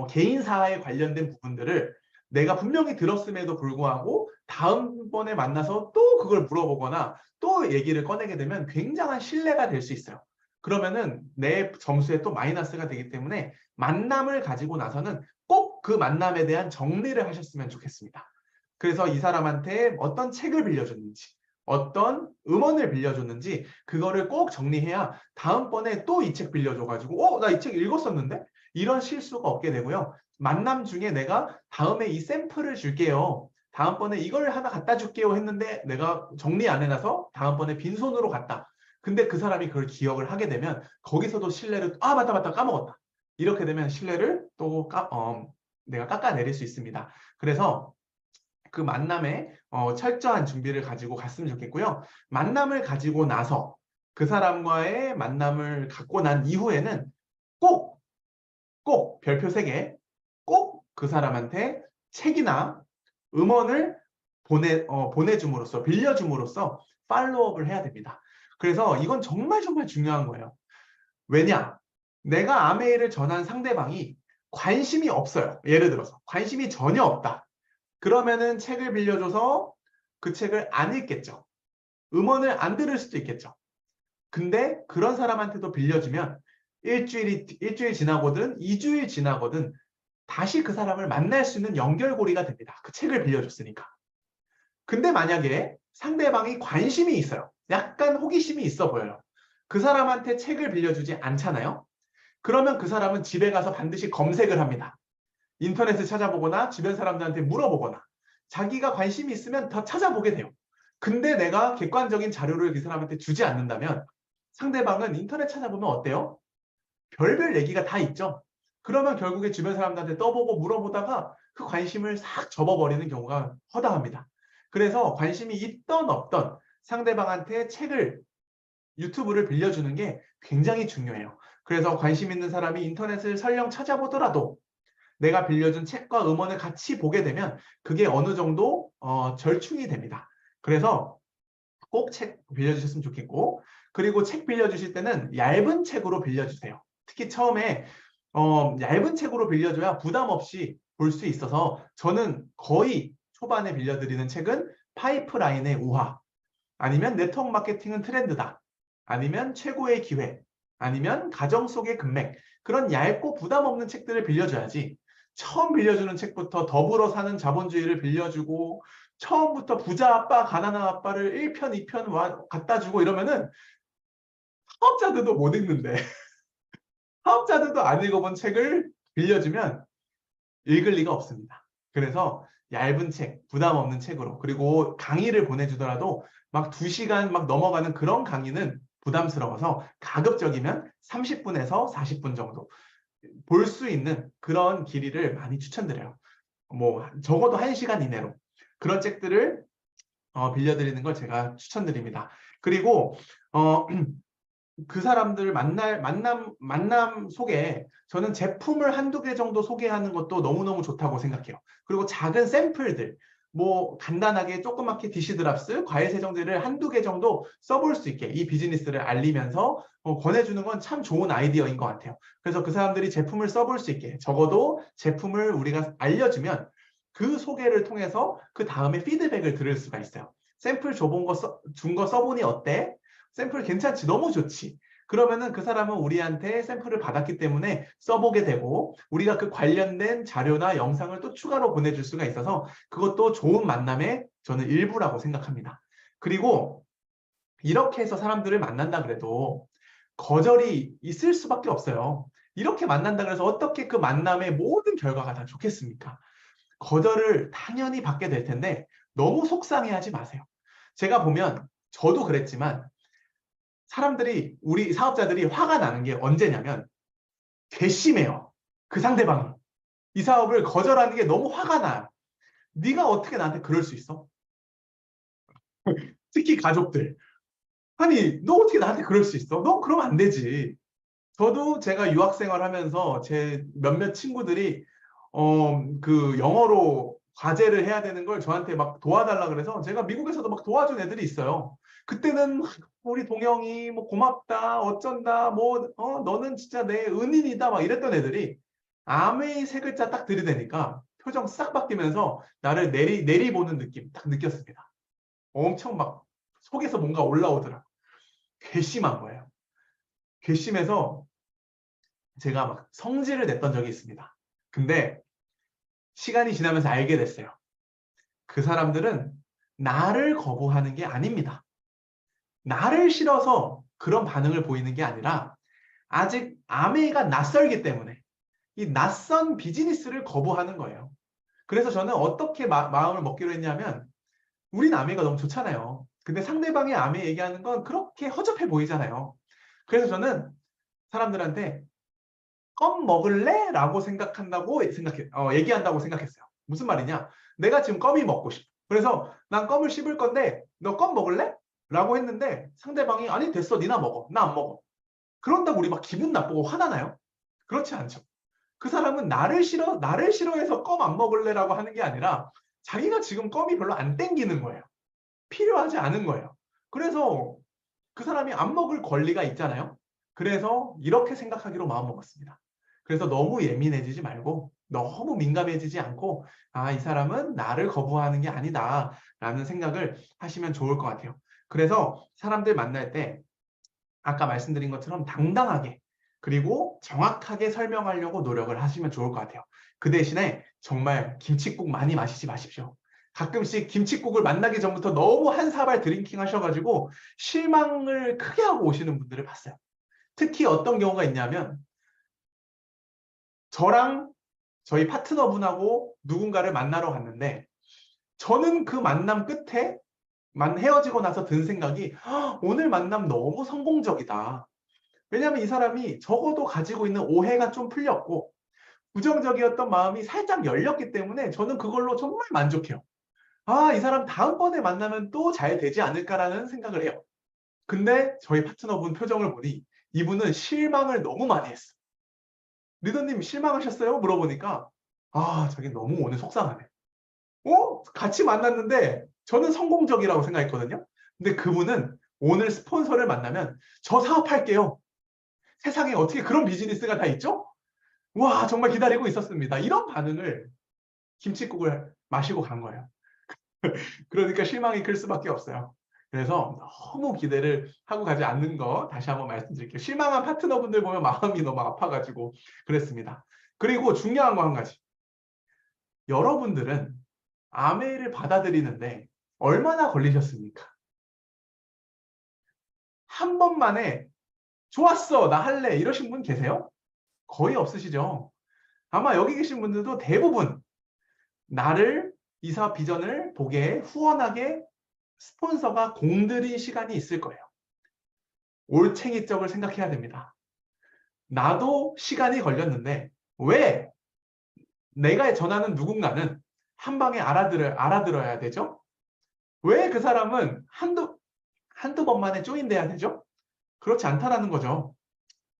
개인사에 관련된 부분들을 내가 분명히 들었음에도 불구하고 다음번에 만나서 또 그걸 물어보거나 또 얘기를 꺼내게 되면 굉장한 신뢰가 될 수 있어요. 그러면은 내 점수에 또 마이너스가 되기 때문에 만남을 가지고 나서는 꼭 그 만남에 대한 정리를 하셨으면 좋겠습니다. 그래서 이 사람한테 어떤 책을 빌려줬는지 어떤 음원을 빌려줬는지 그거를 꼭 정리해야 다음번에 또 이 책 빌려줘가지고 나 이 책 읽었었는데? 이런 실수가 없게 되고요. 만남 중에 내가 다음에 이 샘플을 줄게요. 다음번에 이걸 하나 갖다 줄게요 했는데 내가 정리 안 해놔서 다음번에 빈손으로 갔다. 근데 그 사람이 그걸 기억을 하게 되면 거기서도 신뢰를 맞다 까먹었다. 이렇게 되면 신뢰를 또 내가 깎아내릴 수 있습니다. 그래서 그 만남에 철저한 준비를 가지고 갔으면 좋겠고요. 만남을 가지고 나서 그 사람과의 만남을 갖고 난 이후에는 꼭 별표 3개 꼭 그 사람한테 책이나 음원을 보내줌으로써 빌려줌으로써 팔로우업을 해야 됩니다. 그래서 이건 정말 중요한 거예요. 왜냐? 내가 아메이를 전한 상대방이 관심이 없어요. 예를 들어서 관심이 전혀 없다. 그러면은 책을 빌려줘서 그 책을 안 읽겠죠. 음원을 안 들을 수도 있겠죠. 근데 그런 사람한테도 빌려주면 일주일 지나거든 2주일 지나거든 다시 그 사람을 만날 수 있는 연결고리가 됩니다. 그 책을 빌려줬으니까. 근데 만약에 상대방이 관심이 있어요. 약간 호기심이 있어 보여요. 그 사람한테 책을 빌려주지 않잖아요. 그러면 그 사람은 집에 가서 반드시 검색을 합니다. 인터넷을 찾아보거나 주변 사람들한테 물어보거나 자기가 관심이 있으면 더 찾아보게 돼요. 근데 내가 객관적인 자료를 그 사람한테 주지 않는다면 상대방은 인터넷 찾아보면 어때요? 별별 얘기가 다 있죠. 그러면 결국에 주변 사람들한테 떠보고 물어보다가 그 관심을 싹 접어버리는 경우가 허다합니다. 그래서 관심이 있던 없던 상대방한테 책을 유튜브를 빌려주는 게 굉장히 중요해요. 그래서 관심 있는 사람이 인터넷을 설령 찾아보더라도 내가 빌려준 책과 음원을 같이 보게 되면 그게 어느 정도 절충이 됩니다. 그래서 꼭 책 빌려주셨으면 좋겠고 그리고 책 빌려주실 때는 얇은 책으로 빌려주세요. 특히 처음에 얇은 책으로 빌려줘야 부담 없이 볼 수 있어서 저는 거의 초반에 빌려드리는 책은 파이프라인의 우화 아니면 네트워크 마케팅은 트렌드다 아니면 최고의 기회 아니면 가정 속의 금맥 그런 얇고 부담 없는 책들을 빌려줘야지 처음 빌려주는 책부터 더불어 사는 자본주의를 빌려주고 처음부터 부자 아빠 가난한 아빠를 1편 2편 갖다 주고 이러면은 사업자들도 못 읽는데 사업자들도 안 읽어본 책을 빌려주면 읽을 리가 없습니다. 그래서 얇은 책, 부담 없는 책으로 그리고 강의를 보내주더라도 막 2시간 막 넘어가는 그런 강의는 부담스러워서 가급적이면 30분에서 40분 정도 볼 수 있는 그런 길이를 많이 추천드려요. 뭐 적어도 1시간 이내로 그런 책들을 빌려드리는 걸 제가 추천드립니다. 그리고 그 사람들 만남 속에 저는 제품을 한두 개 정도 소개하는 것도 너무너무 좋다고 생각해요. 그리고 작은 샘플들, 뭐 간단하게 조그맣게 디시드랍스, 과일 세정제를 한두 개 정도 써볼 수 있게 이 비즈니스를 알리면서 권해주는 건 참 좋은 아이디어인 것 같아요. 그래서 그 사람들이 제품을 써볼 수 있게 적어도 제품을 우리가 알려주면 그 소개를 통해서 그 다음에 피드백을 들을 수가 있어요. 샘플 준 거 써보니 어때? 샘플 괜찮지? 너무 좋지? 그러면은 그 사람은 우리한테 샘플을 받았기 때문에 써보게 되고 우리가 그 관련된 자료나 영상을 또 추가로 보내줄 수가 있어서 그것도 좋은 만남의 저는 일부라고 생각합니다. 그리고 이렇게 해서 사람들을 만난다 그래도 거절이 있을 수밖에 없어요. 이렇게 만난다 그래서 어떻게 그 만남의 모든 결과가 다 좋겠습니까? 거절을 당연히 받게 될 텐데 너무 속상해하지 마세요. 제가 보면 저도 그랬지만 사람들이 우리 사업자들이 화가 나는 게 언제냐면 괘씸해요. 그 상대방이. 이 사업을 거절하는 게 너무 화가 나요. 네가 어떻게 나한테 그럴 수 있어? 특히 가족들. 아니 너 어떻게 나한테 그럴 수 있어? 너 그러면 안 되지. 저도 제가 유학생활 하면서 제 몇몇 친구들이 그 영어로 과제를 해야 되는 걸 저한테 막 도와달라 그래서 제가 미국에서도 막 도와준 애들이 있어요. 그때는 우리 동영이 뭐 고맙다 어쩐다 뭐 너는 진짜 내 은인이다 막 이랬던 애들이 아메이 세 글자 딱 들이대니까 표정 싹 바뀌면서 나를 내리보는 느낌 딱 느꼈습니다. 엄청 막 속에서 뭔가 올라오더라. 괘씸한 거예요. 괘씸해서 제가 막 성질을 냈던 적이 있습니다. 근데 시간이 지나면서 알게 됐어요. 그 사람들은 나를 거부하는 게 아닙니다. 나를 싫어서 그런 반응을 보이는 게 아니라 아직 아메이가 낯설기 때문에 이 낯선 비즈니스를 거부하는 거예요. 그래서 저는 어떻게 마음을 먹기로 했냐면 우린 아메이가 너무 좋잖아요. 근데 상대방의 아메이 얘기하는 건 그렇게 허접해 보이잖아요. 그래서 저는 사람들한테 껌 먹을래? 라고 얘기한다고 생각했어요. 무슨 말이냐? 내가 지금 껌이 먹고 싶어. 그래서 난 껌을 씹을 건데 너 껌 먹을래? 라고 했는데 상대방이 아니 됐어 니나 먹어. 나 안 먹어. 그런다고 우리 막 기분 나쁘고 화나나요? 그렇지 않죠. 그 사람은 나를 싫어해서 껌 안 먹을래라고 하는 게 아니라 자기가 지금 껌이 별로 안 땡기는 거예요. 필요하지 않은 거예요. 그래서 그 사람이 안 먹을 권리가 있잖아요. 그래서 이렇게 생각하기로 마음먹었습니다. 그래서 너무 예민해지지 말고 너무 민감해지지 않고 이 사람은 나를 거부하는 게 아니다 라는 생각을 하시면 좋을 것 같아요. 그래서 사람들 만날 때 아까 말씀드린 것처럼 당당하게 그리고 정확하게 설명하려고 노력을 하시면 좋을 것 같아요. 그 대신에 정말 김칫국 많이 마시지 마십시오. 가끔씩 김칫국을 만나기 전부터 너무 한 사발 드링킹 하셔가지고 실망을 크게 하고 오시는 분들을 봤어요. 특히 어떤 경우가 있냐면 저랑 저희 파트너분하고 누군가를 만나러 갔는데 저는 그 만남 끝에 헤어지고 나서 든 생각이 오늘 만남 너무 성공적이다. 왜냐하면 이 사람이 적어도 가지고 있는 오해가 좀 풀렸고 부정적이었던 마음이 살짝 열렸기 때문에 저는 그걸로 정말 만족해요. 이 사람 다음번에 만나면 또 잘 되지 않을까라는 생각을 해요. 근데 저희 파트너분 표정을 보니 이분은 실망을 너무 많이 했어. 리더님 실망하셨어요? 물어보니까 자기 너무 오늘 속상하네. 같이 만났는데 저는 성공적이라고 생각했거든요. 근데 그분은 오늘 스폰서를 만나면 저 사업할게요. 세상에 어떻게 그런 비즈니스가 다 있죠? 와 정말 기다리고 있었습니다. 이런 반응을 김칫국을 마시고 간 거예요. 그러니까 실망이 클 수밖에 없어요. 그래서 너무 기대를 하고 가지 않는 거 다시 한번 말씀드릴게요. 실망한 파트너분들 보면 마음이 너무 아파가지고 그랬습니다. 그리고 중요한 거 한 가지. 여러분들은 아메이를 받아들이는데 얼마나 걸리셨습니까? 한 번만에 좋았어 나 할래 이러신 분 계세요? 거의 없으시죠? 아마 여기 계신 분들도 대부분 나를 이 사업 비전을 보게 후원하게 스폰서가 공들인 시간이 있을 거예요. 올챙이적을 생각해야 됩니다. 나도 시간이 걸렸는데 왜 내가 전하는 누군가는 한 방에 알아들어야 되죠? 왜 그 사람은 한두 번만에 조인돼야 되죠? 그렇지 않다라는 거죠.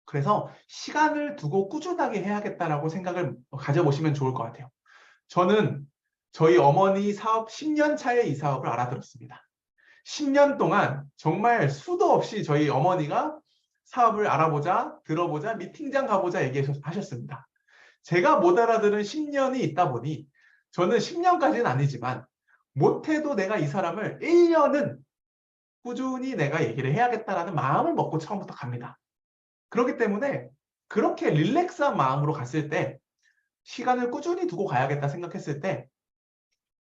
그래서 시간을 두고 꾸준하게 해야겠다라고 생각을 가져보시면 좋을 것 같아요. 저는 저희 어머니 사업 10년 차에 이 사업을 알아들었습니다. 10년 동안 정말 수도 없이 저희 어머니가 사업을 알아보자, 들어보자, 미팅장 가보자 얘기하셨습니다. 제가 못 알아들은 10년이 있다 보니 저는 10년까지는 아니지만 못해도 내가 이 사람을 1년은 꾸준히 내가 얘기를 해야겠다라는 마음을 먹고 처음부터 갑니다. 그렇기 때문에 그렇게 릴렉스한 마음으로 갔을 때 시간을 꾸준히 두고 가야겠다 생각했을 때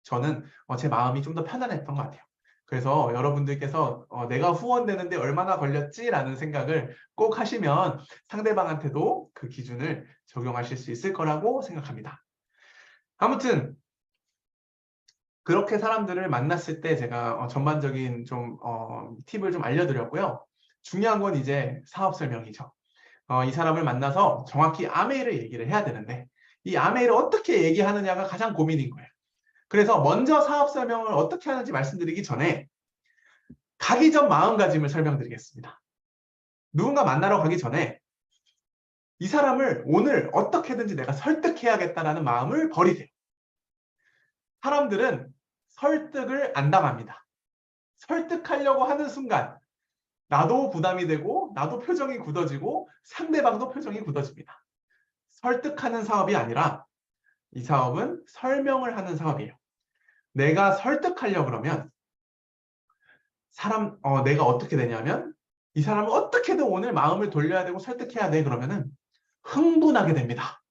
저는 제 마음이 좀 더 편안했던 것 같아요. 그래서 여러분들께서 내가 후원되는데 얼마나 걸렸지라는 생각을 꼭 하시면 상대방한테도 그 기준을 적용하실 수 있을 거라고 생각합니다. 아무튼 그렇게 사람들을 만났을 때 제가 전반적인 좀 팁을 좀 알려드렸고요. 중요한 건 이제 사업 설명이죠. 이 사람을 만나서 정확히 아메이를 얘기를 해야 되는데 이 아메이를 어떻게 얘기하느냐가 가장 고민인 거예요. 그래서 먼저 사업 설명을 어떻게 하는지 말씀드리기 전에 가기 전 마음가짐을 설명드리겠습니다. 누군가 만나러 가기 전에 이 사람을 오늘 어떻게든지 내가 설득해야겠다라는 마음을 버리세요. 사람들은 설득을 안 당합니다. 설득하려고 하는 순간 나도 부담이 되고 나도 표정이 굳어지고 상대방도 표정이 굳어집니다. 설득하는 사업이 아니라 이 사업은 설명을 하는 사업이에요. 내가 설득하려고 그러면 내가 어떻게 되냐면 이 사람을 어떻게든 오늘 마음을 돌려야 되고 설득해야 돼. 그러면은 흥분하게 됩니다.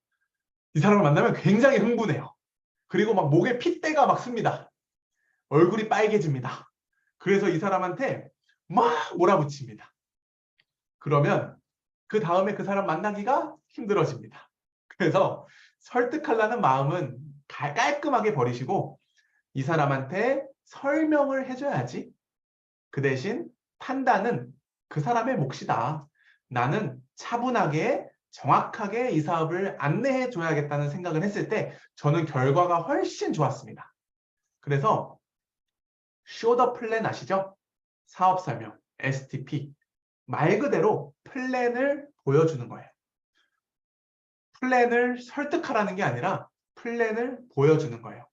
이 사람을 만나면 굉장히 흥분해요. 그리고 막 목에 핏대가 막 씁니다. 얼굴이 빨개집니다. 그래서 이 사람한테 막 몰아붙입니다. 그러면 그 다음에 그 사람 만나기가 힘들어집니다. 그래서 설득하려는 마음은 깔끔하게 버리시고 이 사람한테 설명을 해줘야지. 그 대신 판단은 그 사람의 몫이다. 나는 차분하게 정확하게 이 사업을 안내해 줘야겠다는 생각을 했을 때 저는 결과가 훨씬 좋았습니다. 그래서 쇼더 플랜 아시죠? 사업 설명, STP. 말 그대로 플랜을 보여주는 거예요. 플랜을 설득하라는 게 아니라 플랜을 보여주는 거예요.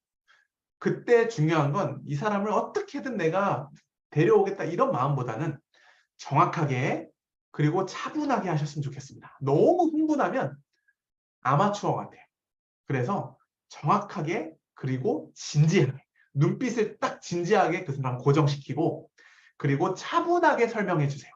그때 중요한 건 이 사람을 어떻게든 내가 데려오겠다 이런 마음보다는 정확하게 그리고 차분하게 하셨으면 좋겠습니다. 너무 흥분하면 아마추어 같아요. 그래서 정확하게 그리고 진지하게 눈빛을 딱 진지하게 그 사람 고정시키고 그리고 차분하게 설명해 주세요.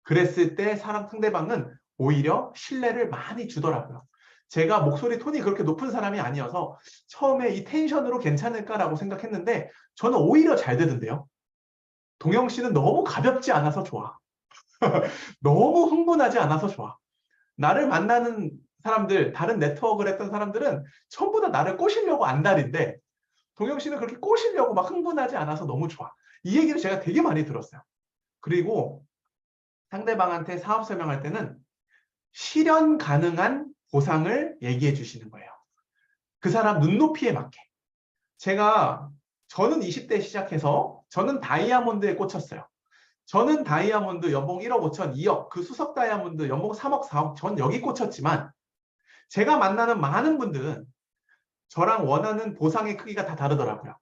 그랬을 때 상대방은 오히려 신뢰를 많이 주더라고요. 제가 목소리 톤이 그렇게 높은 사람이 아니어서 처음에 이 텐션으로 괜찮을까라고 생각했는데 저는 오히려 잘 되던데요. 동영 씨는 너무 가볍지 않아서 좋아. 너무 흥분하지 않아서 좋아. 나를 만나는 사람들, 다른 네트워크를 했던 사람들은 전부 다 나를 꼬시려고 안달인데 동영 씨는 그렇게 꼬시려고 막 흥분하지 않아서 너무 좋아. 이 얘기를 제가 되게 많이 들었어요. 그리고 상대방한테 사업 설명할 때는 실현 가능한 보상을 얘기해 주시는 거예요. 그 사람 눈높이에 맞게. 저는 20대 시작해서 저는 다이아몬드에 꽂혔어요. 저는 다이아몬드 연봉 1억 5천, 2억, 그 수석 다이아몬드 연봉 3억, 4억, 전 여기 꽂혔지만 제가 만나는 많은 분들은 저랑 원하는 보상의 크기가 다 다르더라고요.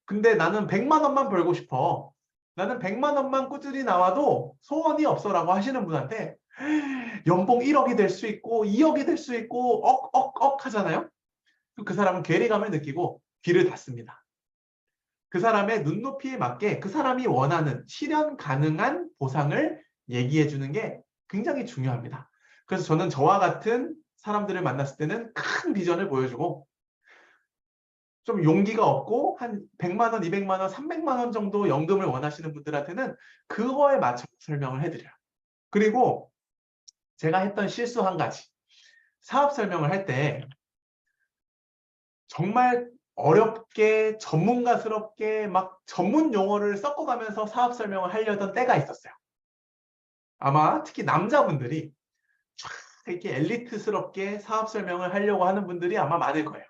근데 나는 100만 원만 벌고 싶어. 나는 100만 원만 꾸준히 나와도 소원이 없어라고 하시는 분한테 연봉 1억이 될 수 있고 2억이 될 수 있고 억 하잖아요. 그 사람은 괴리감을 느끼고 귀를 닫습니다. 그 사람의 눈높이에 맞게 그 사람이 원하는 실현 가능한 보상을 얘기해 주는 게 굉장히 중요합니다. 그래서 저는 저와 같은 사람들을 만났을 때는 큰 비전을 보여주고 좀 용기가 없고 한 100만 원, 200만 원, 300만 원 정도 연금을 원하시는 분들한테는 그거에 맞춰 설명을 해드려요. 그리고 제가 했던 실수 한 가지. 사업 설명을 할 때 정말 어렵게 전문가스럽게 막 전문 용어를 섞어가면서 사업 설명을 하려던 때가 있었어요. 아마 특히 남자분들이 쫙 이렇게 엘리트스럽게 사업 설명을 하려고 하는 분들이 아마 많을 거예요.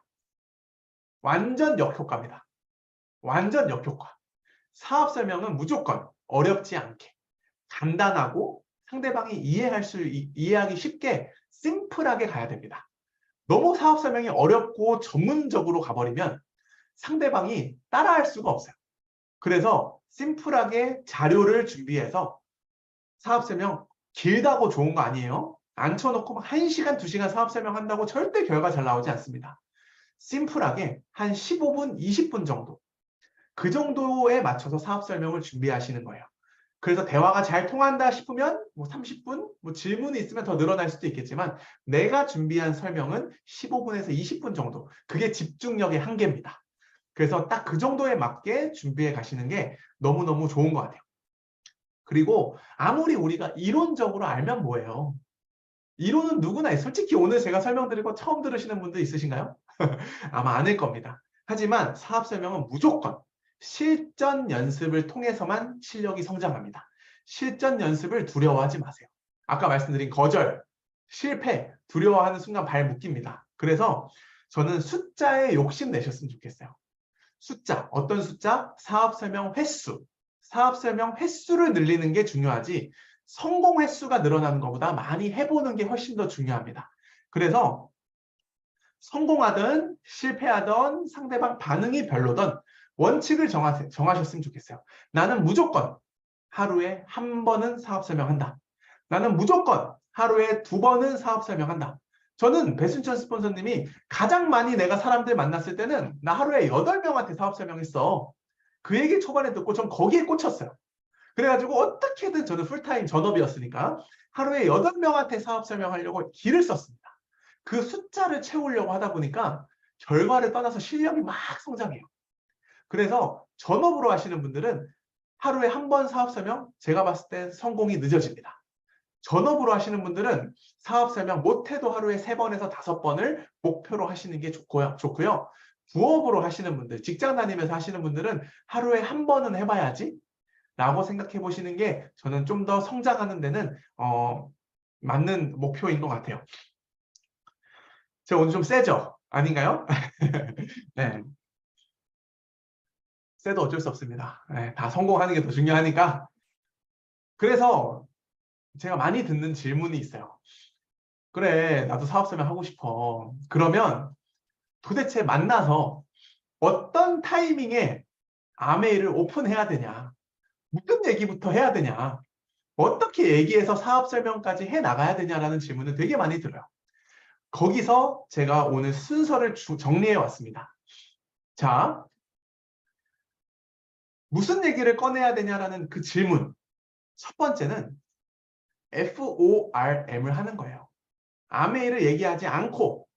완전 역효과입니다. 완전 역효과. 사업 설명은 무조건 어렵지 않게 간단하고 상대방이 이해하기 쉽게 심플하게 가야 됩니다. 너무 사업 설명이 어렵고 전문적으로 가버리면 상대방이 따라할 수가 없어요. 그래서 심플하게 자료를 준비해서 사업 설명 길다고 좋은 거 아니에요. 앉혀놓고 막 1시간, 2시간 사업 설명한다고 절대 결과 잘 나오지 않습니다. 심플하게 한 15분, 20분 정도, 그 정도에 맞춰서 사업 설명을 준비하시는 거예요. 그래서 대화가 잘 통한다 싶으면 뭐 30분, 뭐 질문이 있으면 더 늘어날 수도 있겠지만 내가 준비한 설명은 15분에서 20분 정도. 그게 집중력의 한계입니다. 그래서 딱 그 정도에 맞게 준비해 가시는 게 너무너무 좋은 것 같아요. 그리고 아무리 우리가 이론적으로 알면 뭐예요? 이론은 누구나 있어요. 솔직히 오늘 제가 설명드리고 처음 들으시는 분들 있으신가요? 아마 아닐 겁니다. 하지만 사업 설명은 무조건 실전 연습을 통해서만 실력이 성장합니다. 실전 연습을 두려워하지 마세요. 아까 말씀드린 거절, 실패, 두려워하는 순간 발 묶입니다. 그래서 저는 숫자에 욕심 내셨으면 좋겠어요. 숫자, 어떤 숫자? 사업 설명 횟수. 사업 설명 횟수를 늘리는 게 중요하지 성공 횟수가 늘어나는 것보다 많이 해보는 게 훨씬 더 중요합니다. 그래서 성공하든 실패하든 상대방 반응이 별로든 원칙을 정하셨으면 좋겠어요. 나는 무조건 하루에 1번은 사업 설명한다. 나는 무조건 하루에 2번은 사업 설명한다. 저는 배순천 스폰서님이 가장 많이 내가 사람들 만났을 때는 나 하루에 8명한테 사업 설명했어. 그 얘기 초반에 듣고 전 거기에 꽂혔어요. 그래가지고 어떻게든 저는 풀타임 전업이었으니까 하루에 8명한테 사업 설명하려고 기를 썼습니다. 그 숫자를 채우려고 하다 보니까 결과를 떠나서 실력이 막 성장해요. 그래서 전업으로 하시는 분들은 하루에 1번 사업 설명, 제가 봤을 때 성공이 늦어집니다. 전업으로 하시는 분들은 사업 설명 못해도 하루에 3번에서 5번을 목표로 하시는 게 좋고요. 부업으로 하시는 분들, 직장 다니면서 하시는 분들은 하루에 1번은 해봐야지 라고 생각해 보시는 게 저는 좀 더 성장하는 데는 맞는 목표인 것 같아요. 제가 오늘 좀 세죠? 아닌가요? 네. 세도 어쩔 수 없습니다. 네, 다 성공하는 게 더 중요하니까. 그래서 제가 많이 듣는 질문이 있어요. 그래, 나도 사업 설명 하고 싶어. 그러면 도대체 만나서 어떤 타이밍에 아메이를 오픈해야 되냐? 무슨 얘기부터 해야 되냐? 어떻게 얘기해서 사업 설명까지 해 나가야 되냐라는 질문을 되게 많이 들어요. 거기서 제가 오늘 순서를 정리해 왔습니다. 자, 무슨 얘기를 꺼내야 되냐라는 그 질문. 첫 번째는 FORM을 하는 거예요. 아메이를 얘기하지 않고,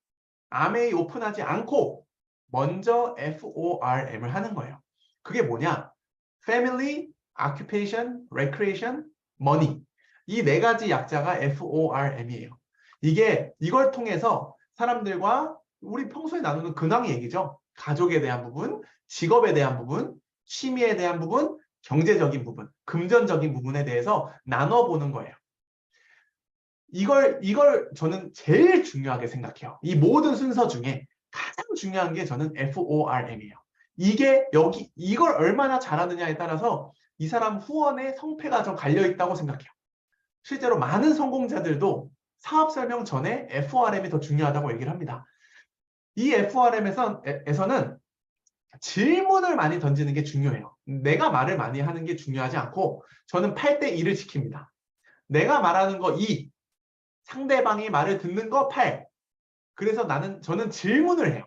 아메이 오픈하지 않고, 먼저 FORM을 하는 거예요. 그게 뭐냐? Family, Occupation, Recreation, Money. 이 4가지 약자가 FORM이에요. 이걸 통해서 사람들과 우리 평소에 나누는 근황 얘기죠. 가족에 대한 부분, 직업에 대한 부분, 취미에 대한 부분, 경제적인 부분, 금전적인 부분에 대해서 나눠보는 거예요. 이걸 저는 제일 중요하게 생각해요. 이 모든 순서 중에 가장 중요한 게 저는 FORM이에요. 이걸 얼마나 잘하느냐에 따라서 이 사람 후원의 성패가 좀 갈려있다고 생각해요. 실제로 많은 성공자들도 사업 설명 전에 FORM이 더 중요하다고 얘기를 합니다. 이 FORM에서는 질문을 많이 던지는 게 중요해요. 내가 말을 많이 하는 게 중요하지 않고 저는 8대2를 지킵니다. 내가 말하는 거 2, 상대방이 말을 듣는 거 8. 그래서 저는 질문을 해요.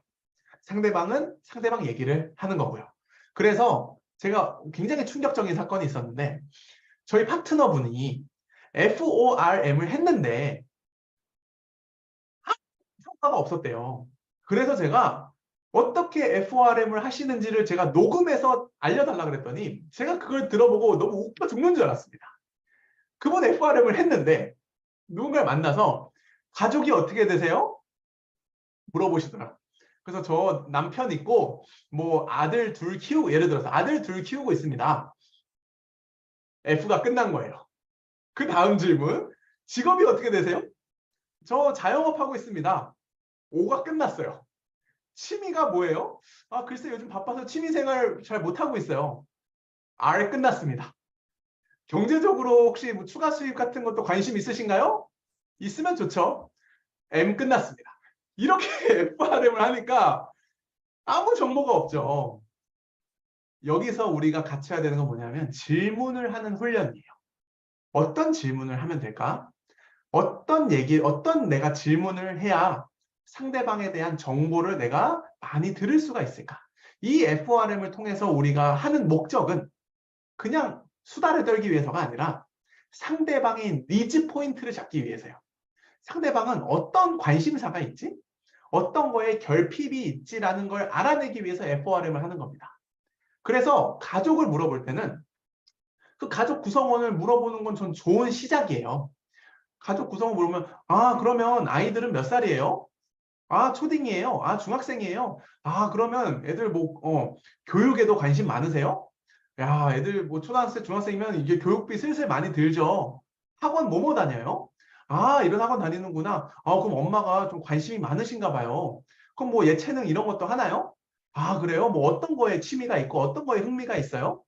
상대방 얘기를 하는 거고요. 그래서 제가 굉장히 충격적인 사건이 있었는데 저희 파트너분이 FORM을 했는데 효과가 없었대요. 그래서 제가 어떻게 FORM을 하시는지를 제가 녹음해서 알려달라 그랬더니 제가 그걸 들어보고 너무 웃겨 죽는 줄 알았습니다. 그분 FORM을 했는데 누군가를 만나서 가족이 어떻게 되세요? 물어보시더라고요. 그래서 저 남편 있고 뭐 아들 둘 키우고 예를 들어서 아들 둘 키우고 있습니다. F가 끝난 거예요. 그 다음 질문. 직업이 어떻게 되세요? 저 자영업하고 있습니다. O가 끝났어요. 취미가 뭐예요? 아, 글쎄 요즘 바빠서 취미생활 잘 못하고 있어요. R 끝났습니다. 경제적으로 혹시 뭐 추가 수입 같은 것도 관심 있으신가요? 있으면 좋죠. M 끝났습니다. 이렇게 FRM을 하니까 아무 정보가 없죠. 여기서 우리가 같이 해야 되는 건 뭐냐면 질문을 하는 훈련이에요. 어떤 질문을 하면 될까? 어떤 내가 질문을 해야 상대방에 대한 정보를 내가 많이 들을 수가 있을까? 이 FRM을 통해서 우리가 하는 목적은 그냥 수다를 떨기 위해서가 아니라 상대방의 니즈 포인트를 잡기 위해서요. 상대방은 어떤 관심사가 있지? 어떤 거에 결핍이 있지라는 걸 알아내기 위해서 FRM을 하는 겁니다. 그래서 가족을 물어볼 때는 그 가족 구성원을 물어보는 건 전 좋은 시작이에요. 가족 구성원 물으면 그러면 아이들은 몇 살이에요? 초딩이에요. 중학생이에요. 그러면 애들 교육에도 관심 많으세요? 야, 애들 초등학생, 중학생이면 이게 교육비 슬슬 많이 들죠. 학원 뭐뭐 다녀요? 이런 학원 다니는구나. 그럼 엄마가 좀 관심이 많으신가 봐요. 그럼 뭐 예체능 이런 것도 하나요? 그래요? 뭐 어떤 거에 취미가 있고 어떤 거에 흥미가 있어요?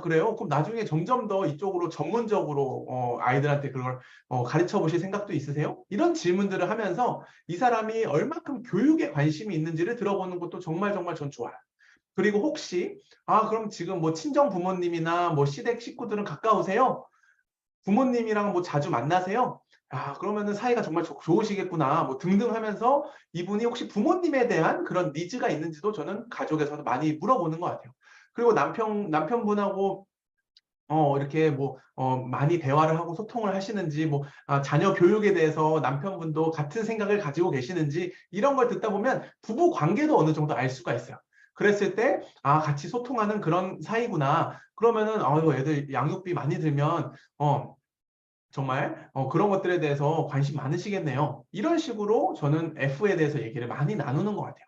그래요? 그럼 나중에 점점 더 이쪽으로 전문적으로 아이들한테 그걸 가르쳐 보실 생각도 있으세요? 이런 질문들을 하면서 이 사람이 얼마큼 교육에 관심이 있는지를 들어보는 것도 정말 정말 전 좋아요. 그리고 혹시 그럼 지금 뭐 친정 부모님이나 뭐 시댁 식구들은 가까우세요? 부모님이랑 뭐 자주 만나세요? 그러면은 사이가 정말 좋으시겠구나 뭐 등등 하면서 이분이 혹시 부모님에 대한 그런 니즈가 있는지도 저는 가족에서도 많이 물어보는 것 같아요. 그리고 남편분하고 이렇게 많이 대화를 하고 소통을 하시는지, 자녀 교육에 대해서 남편분도 같은 생각을 가지고 계시는지, 이런 걸 듣다 보면 부부 관계도 어느 정도 알 수가 있어요. 그랬을 때, 같이 소통하는 그런 사이구나. 그러면은, 애들 양육비 많이 들면, 정말, 그런 것들에 대해서 관심 많으시겠네요. 이런 식으로 저는 F에 대해서 얘기를 많이 나누는 것 같아요.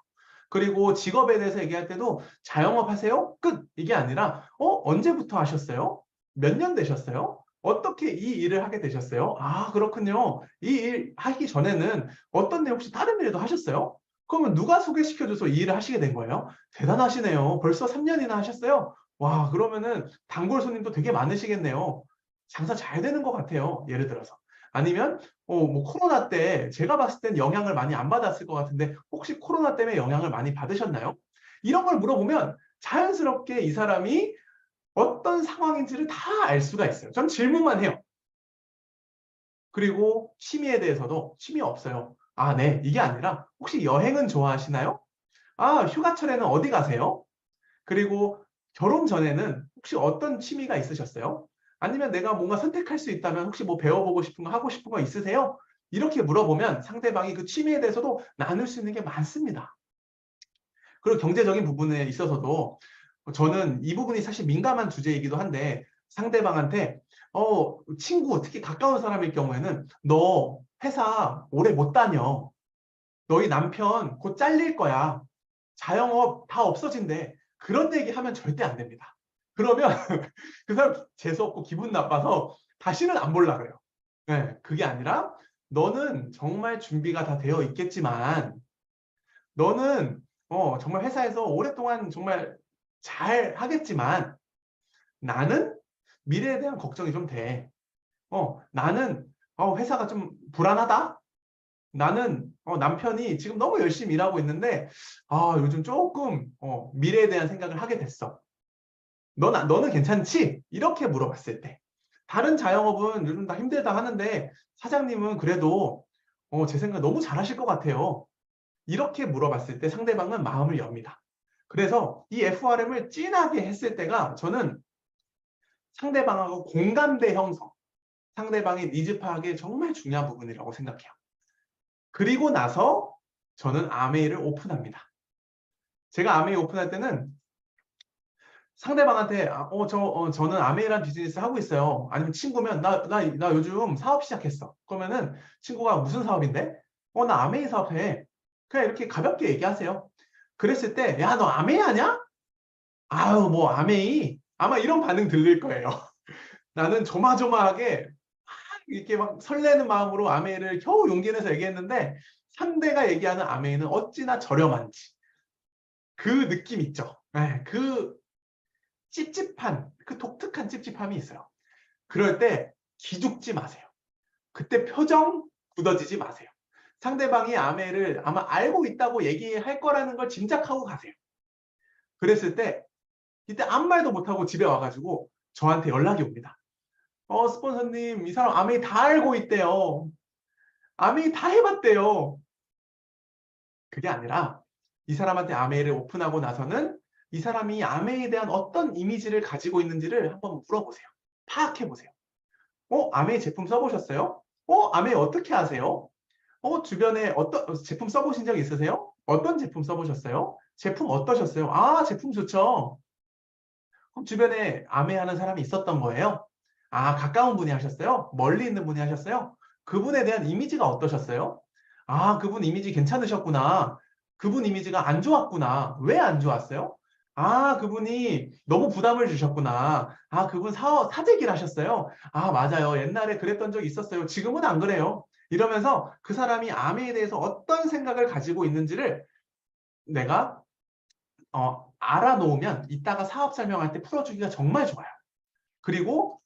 그리고 직업에 대해서 얘기할 때도 자영업 하세요? 끝! 이게 아니라 언제부터 하셨어요? 몇 년 되셨어요? 어떻게 이 일을 하게 되셨어요? 그렇군요. 이 일 하기 전에는 어떤 일 혹시 다른 일도 하셨어요? 그러면 누가 소개시켜줘서 이 일을 하시게 된 거예요? 대단하시네요. 벌써 3년이나 하셨어요? 와, 그러면은 단골 손님도 되게 많으시겠네요. 장사 잘 되는 것 같아요. 예를 들어서. 아니면 뭐 코로나 때 제가 봤을 땐 영향을 많이 안 받았을 것 같은데 혹시 코로나 때문에 영향을 많이 받으셨나요? 이런 걸 물어보면 자연스럽게 이 사람이 어떤 상황인지를 다 알 수가 있어요. 전 질문만 해요. 그리고 취미에 대해서도 취미 없어요. 네. 이게 아니라 혹시 여행은 좋아하시나요? 휴가철에는 어디 가세요? 그리고 결혼 전에는 혹시 어떤 취미가 있으셨어요? 아니면 내가 뭔가 선택할 수 있다면 혹시 뭐 배워보고 싶은 거 하고 싶은 거 있으세요? 이렇게 물어보면 상대방이 그 취미에 대해서도 나눌 수 있는 게 많습니다. 그리고 경제적인 부분에 있어서도 저는 이 부분이 사실 민감한 주제이기도 한데 상대방한테 친구, 특히 가까운 사람일 경우에는 너 회사 오래 못 다녀. 너희 남편 곧 잘릴 거야. 자영업 다 없어진대. 그런 얘기 하면 절대 안 됩니다. 그러면 그 사람 재수없고 기분 나빠서 다시는 안 볼라 그래요. 네, 그게 아니라 너는 정말 준비가 다 되어 있겠지만 너는 정말 회사에서 오랫동안 정말 잘 하겠지만 나는 미래에 대한 걱정이 좀 돼. 나는 회사가 좀 불안하다. 나는 남편이 지금 너무 열심히 일하고 있는데 요즘 조금 미래에 대한 생각을 하게 됐어. 너는 괜찮지? 이렇게 물어봤을 때 다른 자영업은 요즘 다 힘들다 하는데 사장님은 그래도 제 생각 너무 잘하실 것 같아요. 이렇게 물어봤을 때 상대방은 마음을 엽니다. 그래서 이 FRM을 진하게 했을 때가 저는 상대방하고 공감대 형성, 상대방의 니즈 파악에 정말 중요한 부분이라고 생각해요. 그리고 나서 저는 아메이를 오픈합니다. 제가 아메이 오픈할 때는 상대방한테 저는 아메이라는 비즈니스 하고 있어요. 아니면 친구면 나 요즘 사업 시작했어. 그러면은 친구가 무슨 사업인데? 나 아메이 사업해. 그냥 이렇게 가볍게 얘기하세요. 그랬을 때 야, 너 아메이 하냐? 아유, 뭐 아메이? 아마 이런 반응 들릴 거예요. 나는 조마조마하게 이렇게 막 설레는 마음으로 아메이를 겨우 용기 내서 얘기했는데 상대가 얘기하는 아메이는 어찌나 저렴한지 그 느낌 있죠. 네, 그 찝찝한, 그 독특한 찝찝함이 있어요. 그럴 때 기죽지 마세요. 그때 표정 굳어지지 마세요. 상대방이 아메를 아마 알고 있다고 얘기할 거라는 걸 짐작하고 가세요. 그랬을 때 이때 아무 말도 못하고 집에 와가지고 저한테 연락이 옵니다. 스폰서님, 이 사람 아메이 다 알고 있대요. 아메이 다 해봤대요. 그게 아니라 이 사람한테 아메이를 오픈하고 나서는 이 사람이 아메이에 대한 어떤 이미지를 가지고 있는지를 한번 물어보세요. 파악해보세요. 아메이 제품 써보셨어요? 아메이 어떻게 아세요? 주변에 어떤 제품 써보신 적 있으세요? 어떤 제품 써보셨어요? 제품 어떠셨어요? 아, 제품 좋죠. 그럼 주변에 아메하는 사람이 있었던 거예요? 아, 가까운 분이 하셨어요? 멀리 있는 분이 하셨어요? 그분에 대한 이미지가 어떠셨어요? 아, 그분 이미지 괜찮으셨구나. 그분 이미지가 안 좋았구나. 왜 안 좋았어요? 아, 그분이 너무 부담을 주셨구나. 아, 그분 사재기를 하셨어요. 아, 맞아요. 옛날에 그랬던 적이 있었어요. 지금은 안 그래요. 이러면서 그 사람이 아메에 대해서 어떤 생각을 가지고 있는지를 내가 알아놓으면 이따가 사업 설명할 때 풀어주기가 정말 좋아요. 그리고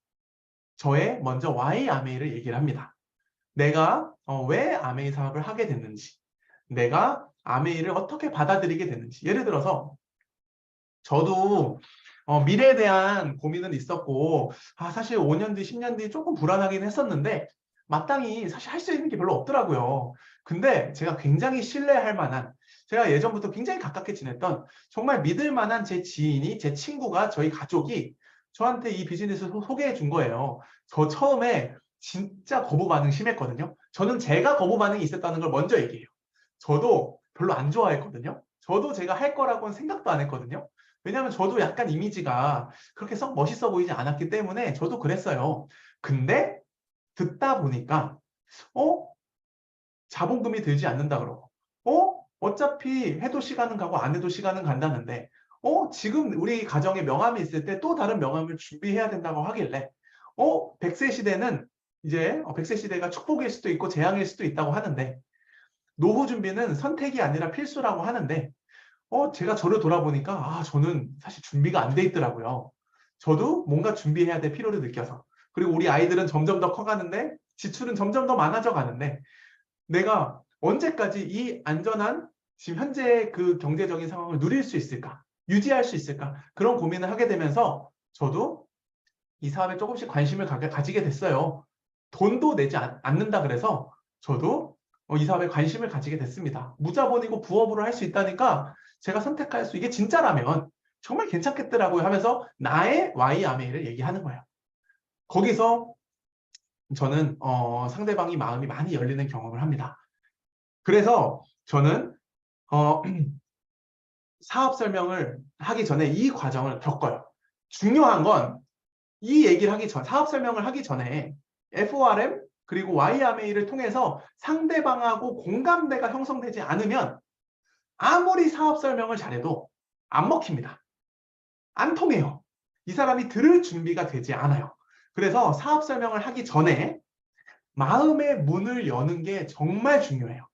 저의 먼저 why 아메이를 얘기를 합니다. 내가 왜 아메이 사업을 하게 됐는지, 내가 아메이를 어떻게 받아들이게 됐는지. 예를 들어서 저도 미래에 대한 고민은 있었고 사실 5년 뒤, 10년 뒤 조금 불안하긴 했었는데 마땅히 사실 할 수 있는 게 별로 없더라고요. 근데 제가 굉장히 신뢰할 만한, 제가 예전부터 굉장히 가깝게 지냈던 정말 믿을 만한 제 지인이, 제 친구가, 저희 가족이 저한테 이 비즈니스를 소개해 준 거예요. 저 처음에 진짜 거부 반응 심했거든요. 저는 제가 거부 반응이 있었다는 걸 먼저 얘기해요. 저도 별로 안 좋아했거든요. 저도 제가 할 거라고는 생각도 안 했거든요. 왜냐하면 저도 약간 이미지가 그렇게 썩 멋있어 보이지 않았기 때문에 저도 그랬어요. 근데 듣다 보니까 어? 자본금이 들지 않는다 그러고 어차피 해도 시간은 가고 안 해도 시간은 간다는데 지금 우리 가정에 명함이 있을 때 또 다른 명함을 준비해야 된다고 하길래 100세 시대는 이제 100세 시대가 축복일 수도 있고 재앙일 수도 있다고 하는데 노후 준비는 선택이 아니라 필수라고 하는데 제가 저를 돌아보니까 저는 사실 준비가 안 돼 있더라고요. 저도 뭔가 준비해야 될 필요를 느껴서. 그리고 우리 아이들은 점점 더 커가는데 지출은 점점 더 많아져 가는데 내가 언제까지 이 안전한 지금 현재 그 경제적인 상황을 누릴 수 있을까? 유지할 수 있을까? 그런 고민을 하게 되면서 저도 이 사업에 조금씩 관심을 가지게 됐어요. 돈도 내지 않는다 그래서 저도 이 사업에 관심을 가지게 됐습니다. 무자본이고 부업으로 할 수 있다니까 제가 선택할 수, 이게 진짜라면 정말 괜찮겠더라고요 하면서 나의 Y 아메이를 얘기하는 거예요. 거기서 저는 상대방이 마음이 많이 열리는 경험을 합니다. 그래서 저는 사업 설명을 하기 전에 이 과정을 겪어요. 중요한 건 이 얘기를 하기 전, 사업 설명을 하기 전에 FORM 그리고 YMA를 통해서 상대방하고 공감대가 형성되지 않으면 아무리 사업 설명을 잘해도 안 먹힙니다. 안 통해요. 이 사람이 들을 준비가 되지 않아요. 그래서 사업 설명을 하기 전에 마음의 문을 여는 게 정말 중요해요.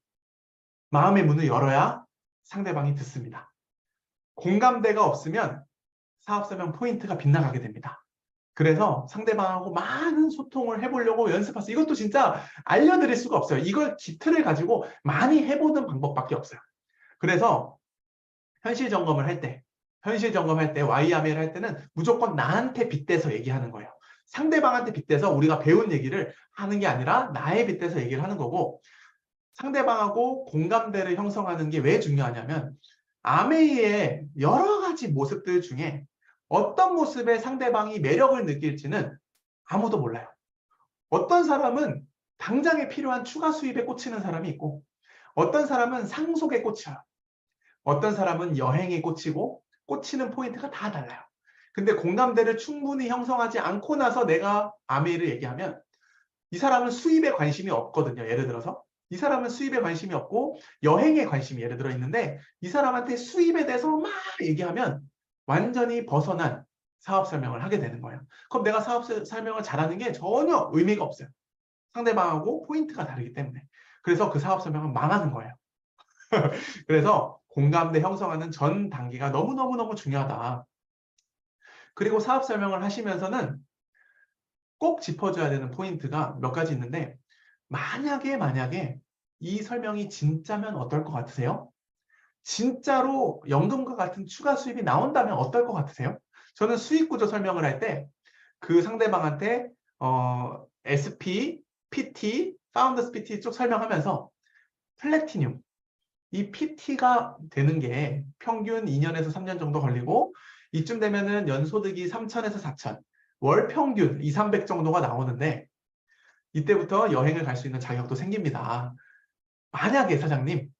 마음의 문을 열어야 상대방이 듣습니다. 공감대가 없으면 사업 설명 포인트가 빗나가게 됩니다. 그래서 상대방하고 많은 소통을 해보려고 연습하세요. 이것도 진짜 알려드릴 수가 없어요. 이걸 기틀을 가지고 많이 해보는 방법밖에 없어요. 그래서 현실 점검을 할 때, YML 할 때는 무조건 나한테 빗대서 얘기하는 거예요. 상대방한테 빗대서 우리가 배운 얘기를 하는 게 아니라 나에 빗대서 얘기를 하는 거고, 상대방하고 공감대를 형성하는 게 왜 중요하냐면 아메이의 여러 가지 모습들 중에 어떤 모습에 상대방이 매력을 느낄지는 아무도 몰라요. 어떤 사람은 당장에 필요한 추가 수입에 꽂히는 사람이 있고 어떤 사람은 상속에 꽂혀요. 어떤 사람은 여행에 꽂히고 꽂히는 포인트가 다 달라요. 근데 공감대를 충분히 형성하지 않고 나서 내가 아메이를 얘기하면 이 사람은 수입에 관심이 없거든요. 예를 들어서 이 사람은 수입에 관심이 없고 여행에 관심이 예를 들어 있는데 이 사람한테 수입에 대해서 막 얘기하면 완전히 벗어난 사업 설명을 하게 되는 거예요. 그럼 내가 사업 설명을 잘하는 게 전혀 의미가 없어요. 상대방하고 포인트가 다르기 때문에. 그래서 그 사업 설명은 망하는 거예요. 그래서 공감대 형성하는 전 단계가 너무너무너무 중요하다. 그리고 사업 설명을 하시면서는 꼭 짚어줘야 되는 포인트가 몇 가지 있는데, 만약에 이 설명이 진짜면 어떨 것 같으세요? 진짜로 연금과 같은 추가 수입이 나온다면 어떨 것 같으세요? 저는 수익 구조 설명을 할 때 그 상대방한테 SP, PT, 파운더스 PT 쭉 설명하면서 플래티늄, 이 PT가 되는 게 평균 2년에서 3년 정도 걸리고 이쯤 되면은 연소득이 3천에서 4천, 월 평균 2, 300 정도가 나오는데 이때부터 여행을 갈 수 있는 자격도 생깁니다. 만약에 사장님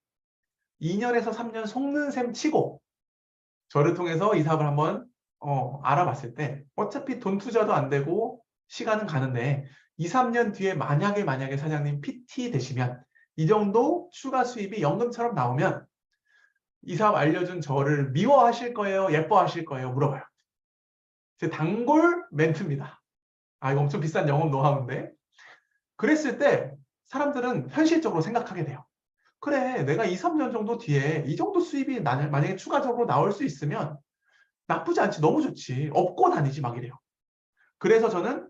2년에서 3년 속는 셈 치고 저를 통해서 이 사업을 한번 알아봤을 때 어차피 돈 투자도 안 되고 시간은 가는데 2, 3년 뒤에 만약에 사장님 PT 되시면 이 정도 추가 수입이 연금처럼 나오면 이 사업 알려준 저를 미워하실 거예요? 예뻐하실 거예요? 물어봐요. 제 단골 멘트입니다. 아, 이거 엄청 비싼 영업 노하우인데. 그랬을 때 사람들은 현실적으로 생각하게 돼요. 그래, 내가 2, 3년 정도 뒤에 이 정도 수입이 만약에 추가적으로 나올 수 있으면 나쁘지 않지, 너무 좋지. 업고 다니지 막 이래요. 그래서 저는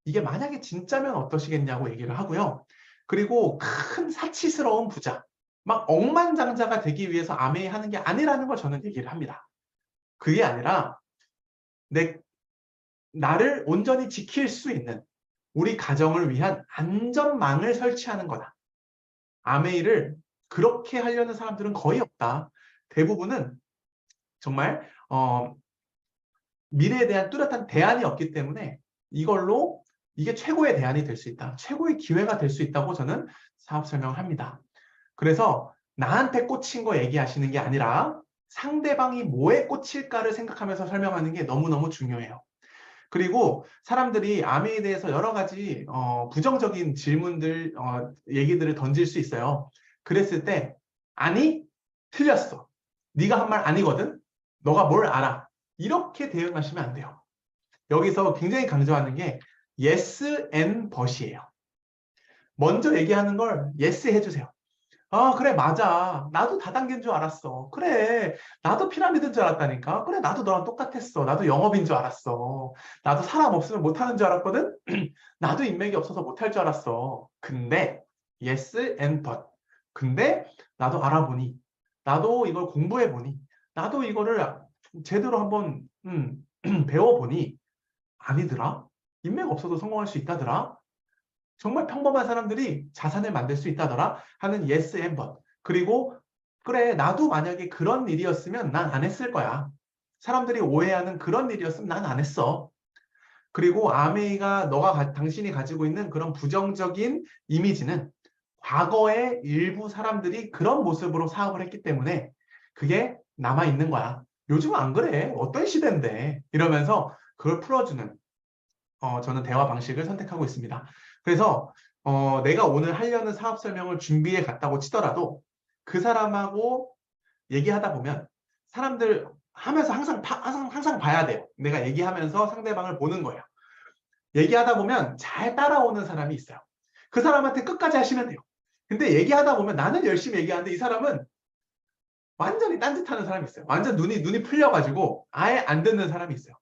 이게 만약에 진짜면 어떠시겠냐고 얘기를 하고요. 그리고 큰 사치스러운 부자, 막 억만장자가 되기 위해서 아메이 하는 게 아니라는 걸 저는 얘기를 합니다. 그게 아니라 나를 온전히 지킬 수 있는 우리 가정을 위한 안전망을 설치하는 거다. 아메이를 그렇게 하려는 사람들은 거의 없다. 대부분은 정말 미래에 대한 뚜렷한 대안이 없기 때문에 이걸로 이게 최고의 대안이 될 수 있다. 최고의 기회가 될 수 있다고 저는 사업 설명을 합니다. 그래서 나한테 꽂힌 거 얘기하시는 게 아니라 상대방이 뭐에 꽂힐까를 생각하면서 설명하는 게 너무너무 중요해요. 그리고 사람들이 아메에 대해서 여러 가지 부정적인 질문들, 얘기들을 던질 수 있어요. 그랬을 때 아니, 틀렸어. 네가 한 말 아니거든. 너가 뭘 알아. 이렇게 대응하시면 안 돼요. 여기서 굉장히 강조하는 게 yes and but이에요. 먼저 얘기하는 걸 yes 해주세요. 아, 그래, 맞아. 나도 다단계인 줄 알았어. 그래, 나도 피라미드인 줄 알았다니까. 그래, 나도 너랑 똑같았어. 나도 영업인 줄 알았어. 나도 사람 없으면 못하는 줄 알았거든. 나도 인맥이 없어서 못할 줄 알았어. 근데 yes and but. 근데 나도 알아보니, 나도 이걸 공부해보니, 나도 이거를 제대로 한번 배워보니 아니더라. 인맥 없어도 성공할 수 있다더라. 정말 평범한 사람들이 자산을 만들 수 있다더라 하는 yes and but. 그리고 그래, 나도 만약에 그런 일이었으면 난 안 했을 거야. 사람들이 오해하는 그런 일이었으면 난 안 했어. 그리고 아메이가 당신이 가지고 있는 그런 부정적인 이미지는 과거의 일부 사람들이 그런 모습으로 사업을 했기 때문에 그게 남아있는 거야. 요즘은 안 그래. 어떤 시대인데. 이러면서 그걸 풀어주는 저는 대화 방식을 선택하고 있습니다. 그래서 내가 오늘 하려는 사업 설명을 준비해 갔다고 치더라도 그 사람하고 얘기하다 보면 사람들 하면서 항상 봐야 돼요. 내가 얘기하면서 상대방을 보는 거예요. 얘기하다 보면 잘 따라오는 사람이 있어요. 그 사람한테 끝까지 하시면 돼요. 근데 얘기하다 보면 나는 열심히 얘기하는데 이 사람은 완전히 딴짓하는 사람이 있어요. 완전 눈이 풀려가지고 아예 안 듣는 사람이 있어요.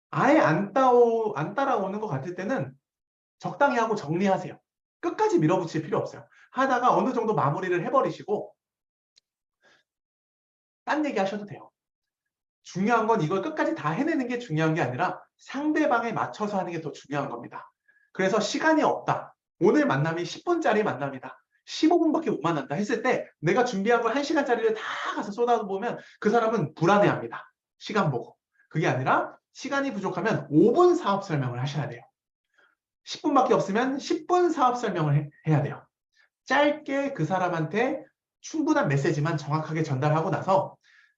아예 안 따라오는 것 같을 때는 적당히 하고 정리하세요. 끝까지 밀어붙일 필요 없어요. 하다가 어느 정도 마무리를 해버리시고 딴 얘기 하셔도 돼요. 중요한 건 이걸 끝까지 다 해내는 게 중요한 게 아니라 상대방에 맞춰서 하는 게 더 중요한 겁니다. 그래서 시간이 없다. 오늘 만남이 10분짜리 만남이다. 15분밖에 못 만난다 했을 때 내가 준비한 걸 1시간짜리를 다 가서 쏟아보면 그 사람은 불안해합니다. 시간 보고. 그게 아니라 시간이 부족하면 5분 사업 설명을 하셔야 돼요. 10분밖에 없으면 10분 사업 설명을 해야 돼요. 짧게 그 사람한테 충분한 메시지만 정확하게 전달하고 나서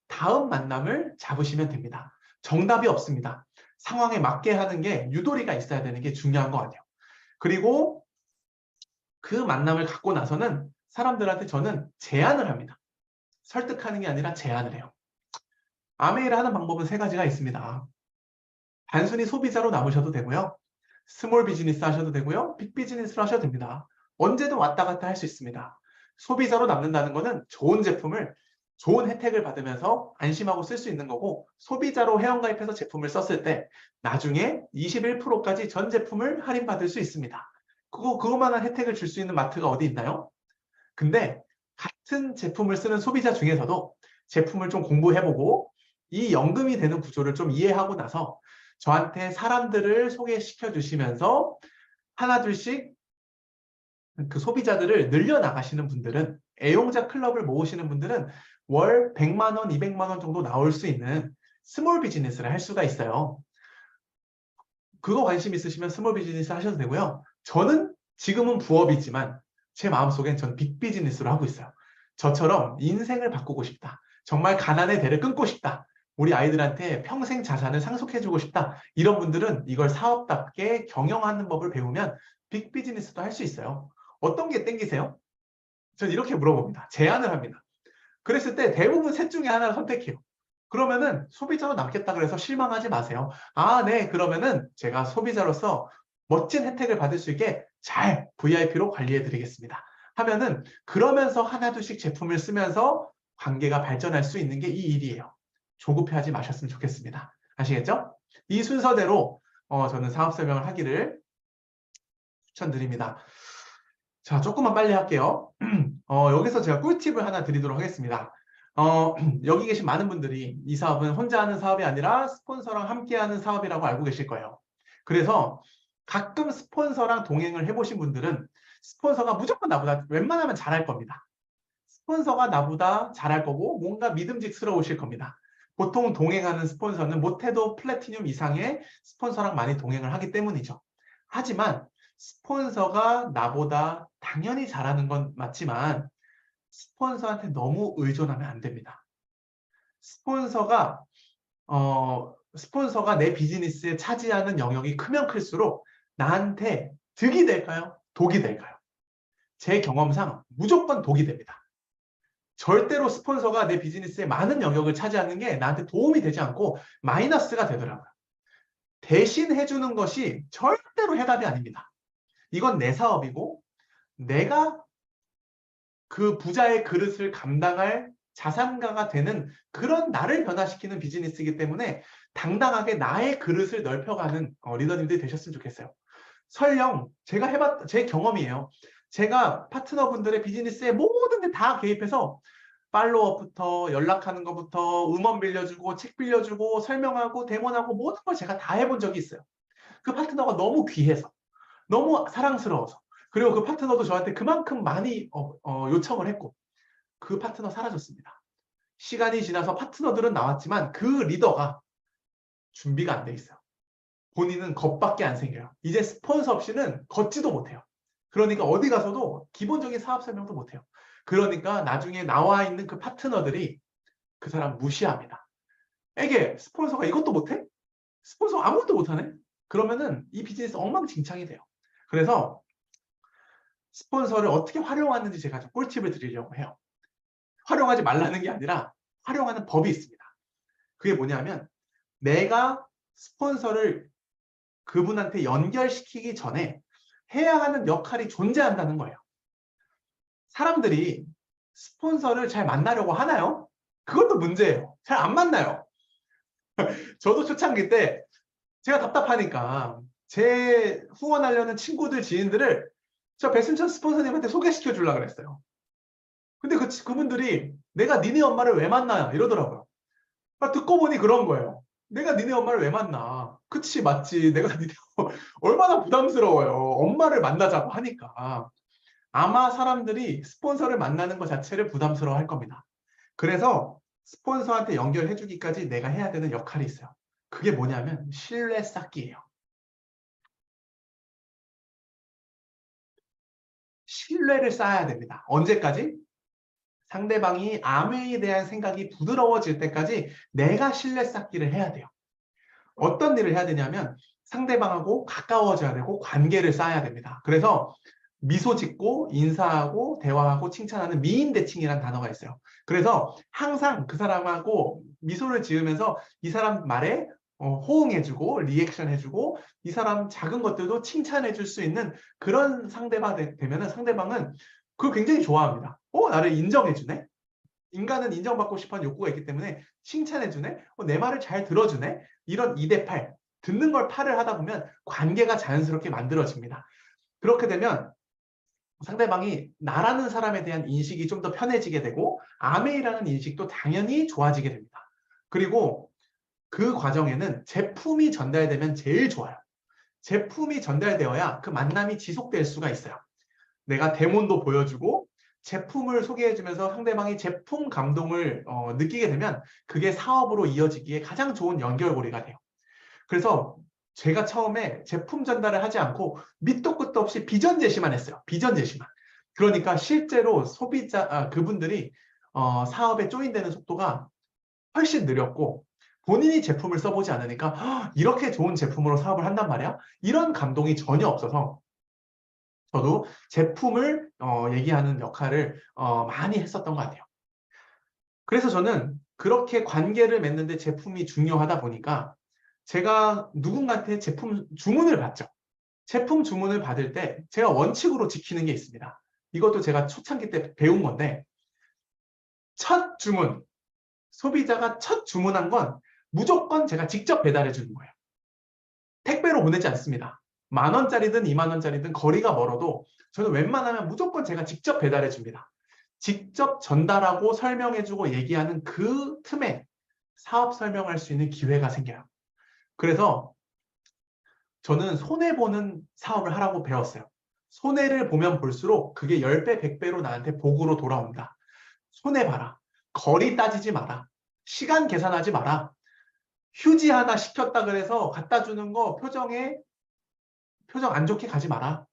다음 만남을 잡으시면 됩니다. 정답이 없습니다. 상황에 맞게 하는 게 유도리가 있어야 되는 게 중요한 것 같아요. 그리고 그 만남을 갖고 나서는 사람들한테 저는 제안을 합니다. 설득하는 게 아니라 제안을 해요. 아메이를 하는 방법은 3가지가 있습니다. 단순히 소비자로 남으셔도 되고요. 스몰 비즈니스 하셔도 되고요. 빅 비즈니스로 하셔도 됩니다. 언제든 왔다 갔다 할 수 있습니다. 소비자로 남는다는 것은 좋은 제품을 좋은 혜택을 받으면서 안심하고 쓸 수 있는 거고, 소비자로 회원가입해서 제품을 썼을 때 나중에 21%까지 전 제품을 할인받을 수 있습니다. 그거만한 혜택을 줄 수 있는 마트가 어디 있나요? 근데 같은 제품을 쓰는 소비자 중에서도 제품을 좀 공부해보고 이 연금이 되는 구조를 좀 이해하고 나서 저한테 사람들을 소개시켜 주시면서 하나둘씩 그 소비자들을 늘려나가시는 분들은, 애용자 클럽을 모으시는 분들은 월 100만 원, 200만 원 정도 나올 수 있는 스몰 비즈니스를 할 수가 있어요. 그거 관심 있으시면 스몰 비즈니스 하셔도 되고요. 저는 지금은 부업이지만 제 마음속엔 전 빅 비즈니스로 하고 있어요. 저처럼 인생을 바꾸고 싶다. 정말 가난의 대를 끊고 싶다. 우리 아이들한테 평생 자산을 상속해주고 싶다. 이런 분들은 이걸 사업답게 경영하는 법을 배우면 빅 비즈니스도 할 수 있어요. 어떤 게 땡기세요? 전 이렇게 물어봅니다. 제안을 합니다. 그랬을 때 대부분 셋 중에 하나를 선택해요. 그러면은 소비자로 남겠다 그래서 실망하지 마세요. 아, 네. 그러면은 제가 소비자로서 멋진 혜택을 받을 수 있게 잘 VIP로 관리해 드리겠습니다. 하면은 그러면서 하나둘씩 제품을 쓰면서 관계가 발전할 수 있는 게 이 일이에요. 조급해하지 마셨으면 좋겠습니다. 아시겠죠? 이 순서대로 저는 사업 설명을 하기를 추천드립니다. 자, 조금만 빨리 할게요. 여기서 제가 꿀팁을 하나 드리도록 하겠습니다. 여기 계신 많은 분들이 이 사업은 혼자 하는 사업이 아니라 스폰서랑 함께 하는 사업이라고 알고 계실 거예요. 그래서 가끔 스폰서랑 동행을 해보신 분들은 스폰서가 무조건 나보다 웬만하면 잘할 겁니다. 스폰서가 나보다 잘할 거고 뭔가 믿음직스러우실 겁니다. 보통 동행하는 스폰서는 못해도 플래티늄 이상의 스폰서랑 많이 동행을 하기 때문이죠. 하지만 스폰서가 나보다 당연히 잘하는 건 맞지만 스폰서한테 너무 의존하면 안 됩니다. 스폰서가 내 비즈니스에 차지하는 영역이 크면 클수록 나한테 득이 될까요? 독이 될까요? 제 경험상 무조건 독이 됩니다. 절대로 스폰서가 내 비즈니스에 많은 영역을 차지하는 게 나한테 도움이 되지 않고 마이너스가 되더라고요. 대신 해주는 것이 절대로 해답이 아닙니다. 이건 내 사업이고 내가 그 부자의 그릇을 감당할 자산가가 되는 그런 나를 변화시키는 비즈니스이기 때문에 당당하게 나의 그릇을 넓혀가는 리더님들이 되셨으면 좋겠어요. 설령 제가 제 경험이에요. 제가 파트너분들의 비즈니스에 모든 데 다 개입해서 팔로업부터 연락하는 것부터 음원 빌려주고 책 빌려주고 설명하고 데모하고 모든 걸 제가 다 해본 적이 있어요. 그 파트너가 너무 귀해서, 너무 사랑스러워서, 그리고 그 파트너도 저한테 그만큼 많이 요청을 했고 그 파트너 사라졌습니다. 시간이 지나서 파트너들은 나왔지만 그 리더가 준비가 안 돼 있어요. 본인은 겁밖에 안 생겨요. 이제 스폰서 없이는 걷지도 못해요. 그러니까 어디 가서도 기본적인 사업 설명도 못해요. 그러니까 나중에 나와 있는 그 파트너들이 그 사람 무시합니다. 이게 스폰서가 이것도 못해? 스폰서 아무것도 못하네? 그러면은 이 비즈니스 엉망진창이 돼요. 그래서 스폰서를 어떻게 활용하는지 제가 좀 꿀팁을 드리려고 해요. 활용하지 말라는 게 아니라 활용하는 법이 있습니다. 그게 뭐냐면 내가 스폰서를 그분한테 연결시키기 전에 해야 하는 역할이 존재한다는 거예요. 사람들이 스폰서를 잘 만나려고 하나요? 그것도 문제예요. 잘 안 만나요. 저도 초창기 때 제가 답답하니까 제 후원하려는 친구들, 지인들을 저 배순천 스폰서님한테 소개시켜 주려고 그랬어요. 근데 그분들이 내가 니네 엄마를 왜 만나? 이러더라고요. 듣고 보니 그런 거예요. 내가 니네 엄마를 왜 만나? 그치, 맞지. 내가 니네 얼마나 부담스러워요. 엄마를 만나자고 하니까. 아마 사람들이 스폰서를 만나는 것 자체를 부담스러워 할 겁니다. 그래서 스폰서한테 연결해 주기까지 내가 해야 되는 역할이 있어요. 그게 뭐냐면 신뢰 쌓기예요. 신뢰를 쌓아야 됩니다. 언제까지? 상대방이 아메에 대한 생각이 부드러워질 때까지 내가 신뢰 쌓기를 해야 돼요. 어떤 일을 해야 되냐면 상대방하고 가까워져야 되고 관계를 쌓아야 됩니다. 그래서 미소 짓고 인사하고 대화하고 칭찬하는 미인대칭이라는 단어가 있어요. 그래서 항상 그 사람하고 미소를 지으면서 이 사람 말에 호응해주고 리액션해주고 이 사람 작은 것들도 칭찬해줄 수 있는 그런 상대방 되면은 상대방은 그걸 굉장히 좋아합니다. 나를 인정해주네? 인간은 인정받고 싶어하는 욕구가 있기 때문에 칭찬해주네, 내 말을 잘 들어주네, 이런 2대8 듣는 걸 8을 하다 보면 관계가 자연스럽게 만들어집니다. 그렇게 되면 상대방이 나라는 사람에 대한 인식이 좀 더 편해지게 되고 아메이라는 인식도 당연히 좋아지게 됩니다. 그리고 그 과정에는 제품이 전달되면 제일 좋아요. 제품이 전달되어야 그 만남이 지속될 수가 있어요. 내가 데몬도 보여주고 제품을 소개해주면서 상대방이 제품 감동을 느끼게 되면 그게 사업으로 이어지기에 가장 좋은 연결고리가 돼요. 그래서 제가 처음에 제품 전달을 하지 않고 밑도 끝도 없이 비전 제시만 했어요. 비전 제시만. 그러니까 실제로 그분들이 사업에 조인되는 속도가 훨씬 느렸고 본인이 제품을 써보지 않으니까 이렇게 좋은 제품으로 사업을 한단 말이야? 이런 감동이 전혀 없어서 저도 제품을 얘기하는 역할을 많이 했었던 것 같아요. 그래서 저는 그렇게 관계를 맺는데 제품이 중요하다 보니까 제가 누군가한테 제품 주문을 받죠. 제품 주문을 받을 때 제가 원칙으로 지키는 게 있습니다. 이것도 제가 초창기 때 배운 건데 첫 주문, 소비자가 첫 주문한 건 무조건 제가 직접 배달해 주는 거예요. 택배로 보내지 않습니다. 10,000원짜리든 20,000원짜리든 거리가 멀어도 저는 웬만하면 무조건 제가 직접 배달해 줍니다. 직접 전달하고 설명해주고 얘기하는 그 틈에 사업 설명할 수 있는 기회가 생겨요. 그래서 저는 손해보는 사업을 하라고 배웠어요. 손해를 보면 볼수록 그게 10배, 100배로 나한테 복으로 돌아온다. 손해봐라. 거리 따지지 마라. 시간 계산하지 마라. 휴지 하나 시켰다 그래서 갖다 주는 거 표정 안 좋게 가지 마라.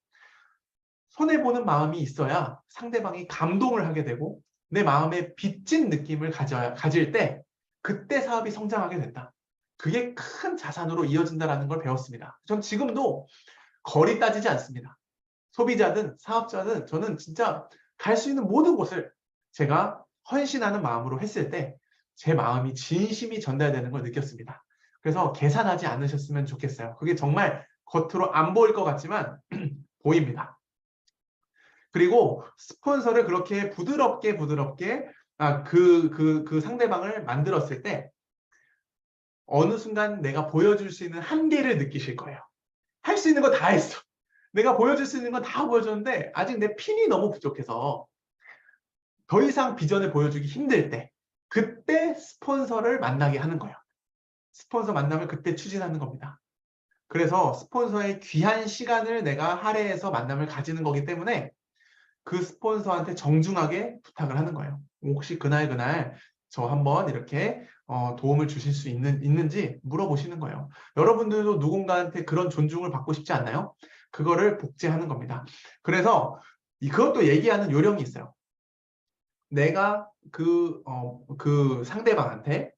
손해보는 마음이 있어야 상대방이 감동을 하게 되고 내 마음에 빚진 느낌을 가질 때 그때 사업이 성장하게 된다. 그게 큰 자산으로 이어진다는 걸 배웠습니다. 전 지금도 거리 따지지 않습니다. 소비자든 사업자든 저는 진짜 갈 수 있는 모든 곳을 제가 헌신하는 마음으로 했을 때 제 마음이 진심이 전달되는 걸 느꼈습니다. 그래서 계산하지 않으셨으면 좋겠어요. 그게 정말 겉으로 안 보일 것 같지만 보입니다. 그리고 스폰서를 그렇게 부드럽게 그 상대방을 만들었을 때 어느 순간 내가 보여줄 수 있는 한계를 느끼실 거예요. 할 수 있는 거 다 했어. 내가 보여줄 수 있는 건 다 보여줬는데 아직 내 핀이 너무 부족해서 더 이상 비전을 보여주기 힘들 때 그때 스폰서를 만나게 하는 거예요. 스폰서 만남을 그때 추진하는 겁니다. 그래서 스폰서의 귀한 시간을 내가 할애해서 만남을 가지는 거기 때문에 그 스폰서한테 정중하게 부탁을 하는 거예요. 혹시 그날 저 한번 이렇게 도움을 주실 수 있는지 물어보시는 거예요. 여러분들도 누군가한테 그런 존중을 받고 싶지 않나요? 그거를 복제하는 겁니다. 그래서 그것도 얘기하는 요령이 있어요. 내가 그 상대방한테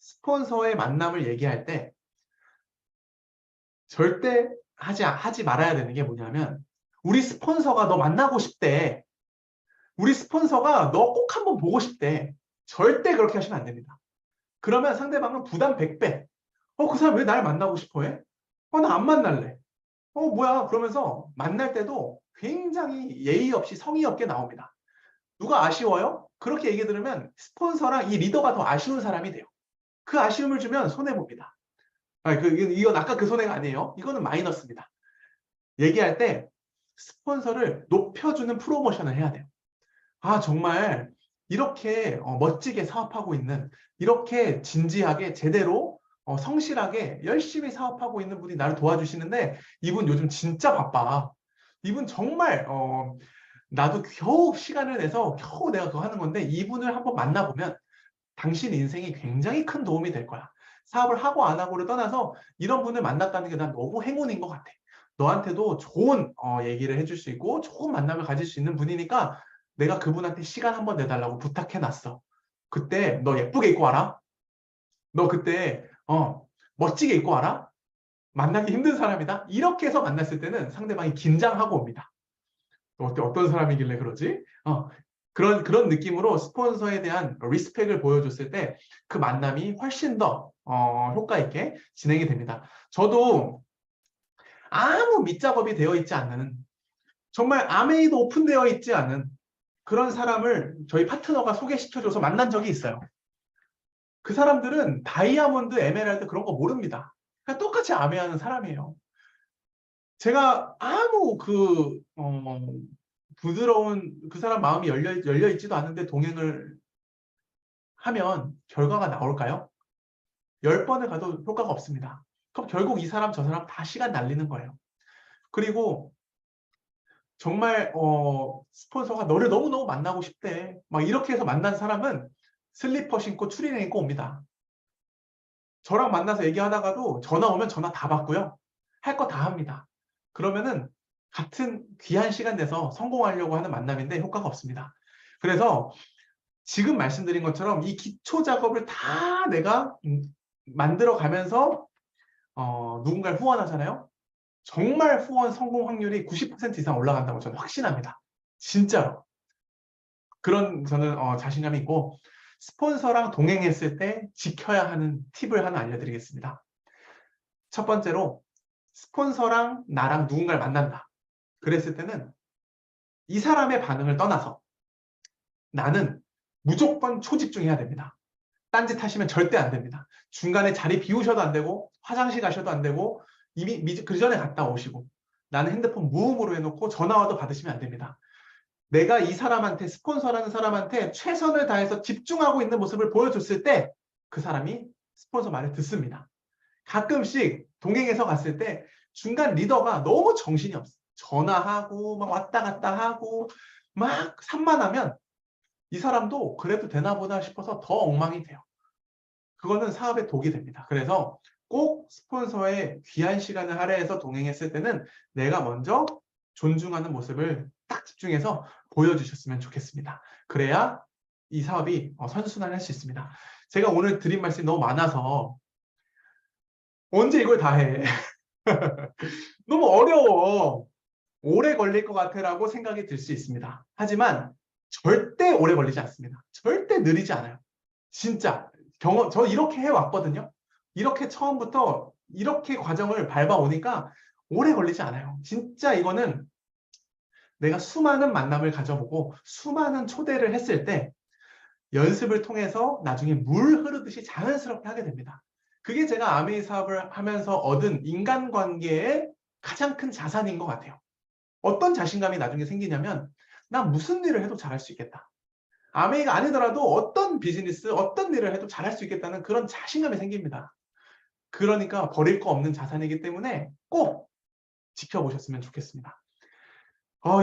스폰서의 만남을 얘기할 때 절대 하지 말아야 되는 게 뭐냐면 우리 스폰서가 너 만나고 싶대. 우리 스폰서가 너 꼭 한번 보고 싶대. 절대 그렇게 하시면 안 됩니다. 그러면 상대방은 부담 100배. 그 사람 왜 날 만나고 싶어 해? 나 안 만날래. 뭐야. 그러면서 만날 때도 굉장히 예의 없이 성의 없게 나옵니다. 누가 아쉬워요? 그렇게 얘기 들으면 스폰서랑 이 리더가 더 아쉬운 사람이 돼요. 그 아쉬움을 주면 손해봅니다. 이건 아까 그 손해가 아니에요. 이거는 마이너스입니다. 얘기할 때 스폰서를 높여주는 프로모션을 해야 돼요. 정말 이렇게 멋지게 사업하고 있는, 이렇게 진지하게 제대로 성실하게 열심히 사업하고 있는 분이 나를 도와주시는데 이분 요즘 진짜 바빠. 이분 정말 나도 겨우 시간을 내서 겨우 내가 그거 하는 건데 이분을 한번 만나보면 당신 인생이 굉장히 큰 도움이 될 거야. 사업을 하고 안 하고를 떠나서 이런 분을 만났다는 게 난 너무 행운인 것 같아. 너한테도 좋은 얘기를 해줄 수 있고 좋은 만남을 가질 수 있는 분이니까 내가 그분한테 시간 한번 내달라고 부탁해놨어. 그때 너 예쁘게 입고 와라. 너 그때 멋지게 입고 와라. 만나기 힘든 사람이다. 이렇게 해서 만났을 때는 상대방이 긴장하고 옵니다. 어떤 사람이길래 그러지? 그런 느낌으로 스폰서에 대한 리스펙을 보여줬을 때 그 만남이 훨씬 더 효과 있게 진행이 됩니다. 저도 아무 밑작업이 되어 있지 않는, 정말 아메이도 오픈되어 있지 않은 그런 사람을 저희 파트너가 소개시켜줘서 만난 적이 있어요. 그 사람들은 다이아몬드, 에메랄드 그런 거 모릅니다. 그냥 똑같이 아메하는 사람이에요. 제가 아무 부드러운 그 사람 마음이 열려 있지도 않은데 동행을 하면 결과가 나올까요? 10번을 가도 효과가 없습니다. 그럼 결국 이 사람 저 사람 다 시간 날리는 거예요. 그리고 정말 스폰서가 너를 너무너무 만나고 싶대. 막 이렇게 해서 만난 사람은 슬리퍼 신고 추리닝 입고 옵니다. 저랑 만나서 얘기하다가도 전화 오면 전화 다 받고요. 할 거 다 합니다. 그러면은 같은 귀한 시간 내서 성공하려고 하는 만남인데 효과가 없습니다. 그래서 지금 말씀드린 것처럼 이 기초 작업을 다 내가 만들어 가면서 누군가를 후원하잖아요. 정말 후원 성공 확률이 90% 이상 올라간다고 저는 확신합니다. 진짜로. 그런 저는 자신감이 있고, 스폰서랑 동행했을 때 지켜야 하는 팁을 하나 알려드리겠습니다. 첫 번째로 스폰서랑 나랑 누군가를 만난다. 그랬을 때는 이 사람의 반응을 떠나서 나는 무조건 초집중해야 됩니다. 딴짓 하시면 절대 안 됩니다. 중간에 자리 비우셔도 안 되고 화장실 가셔도 안 되고 이미 그 전에 갔다 오시고, 나는 핸드폰 무음으로 해놓고 전화 와도 받으시면 안 됩니다. 내가 이 사람한테, 스폰서라는 사람한테 최선을 다해서 집중하고 있는 모습을 보여줬을 때 그 사람이 스폰서 말을 듣습니다. 가끔씩 동행해서 갔을 때 중간 리더가 너무 정신이 없어. 전화하고 막 왔다 갔다 하고 막 산만하면 이 사람도 그래도 되나 보다 싶어서 더 엉망이 돼요. 그거는 사업에 독이 됩니다. 그래서 꼭 스폰서의 귀한 시간을 할애해서 동행했을 때는 내가 먼저 존중하는 모습을 딱 집중해서 보여주셨으면 좋겠습니다. 그래야 이 사업이 선순환할 수 있습니다. 제가 오늘 드린 말씀이 너무 많아서 언제 이걸 다 해? 너무 어려워. 오래 걸릴 것 같아라고 생각이 들 수 있습니다. 하지만 절대 오래 걸리지 않습니다. 절대 느리지 않아요. 진짜 저 이렇게 해왔거든요. 이렇게 처음부터 이렇게 과정을 밟아오니까 오래 걸리지 않아요. 진짜 이거는 내가 수많은 만남을 가져보고 수많은 초대를 했을 때 연습을 통해서 나중에 물 흐르듯이 자연스럽게 하게 됩니다. 그게 제가 아메이 사업을 하면서 얻은 인간관계의 가장 큰 자산인 것 같아요. 어떤 자신감이 나중에 생기냐면 나 무슨 일을 해도 잘할 수 있겠다. 아메이가 아니더라도 어떤 비즈니스, 어떤 일을 해도 잘할 수 있겠다는 그런 자신감이 생깁니다. 그러니까 버릴 거 없는 자산이기 때문에 꼭 지켜보셨으면 좋겠습니다.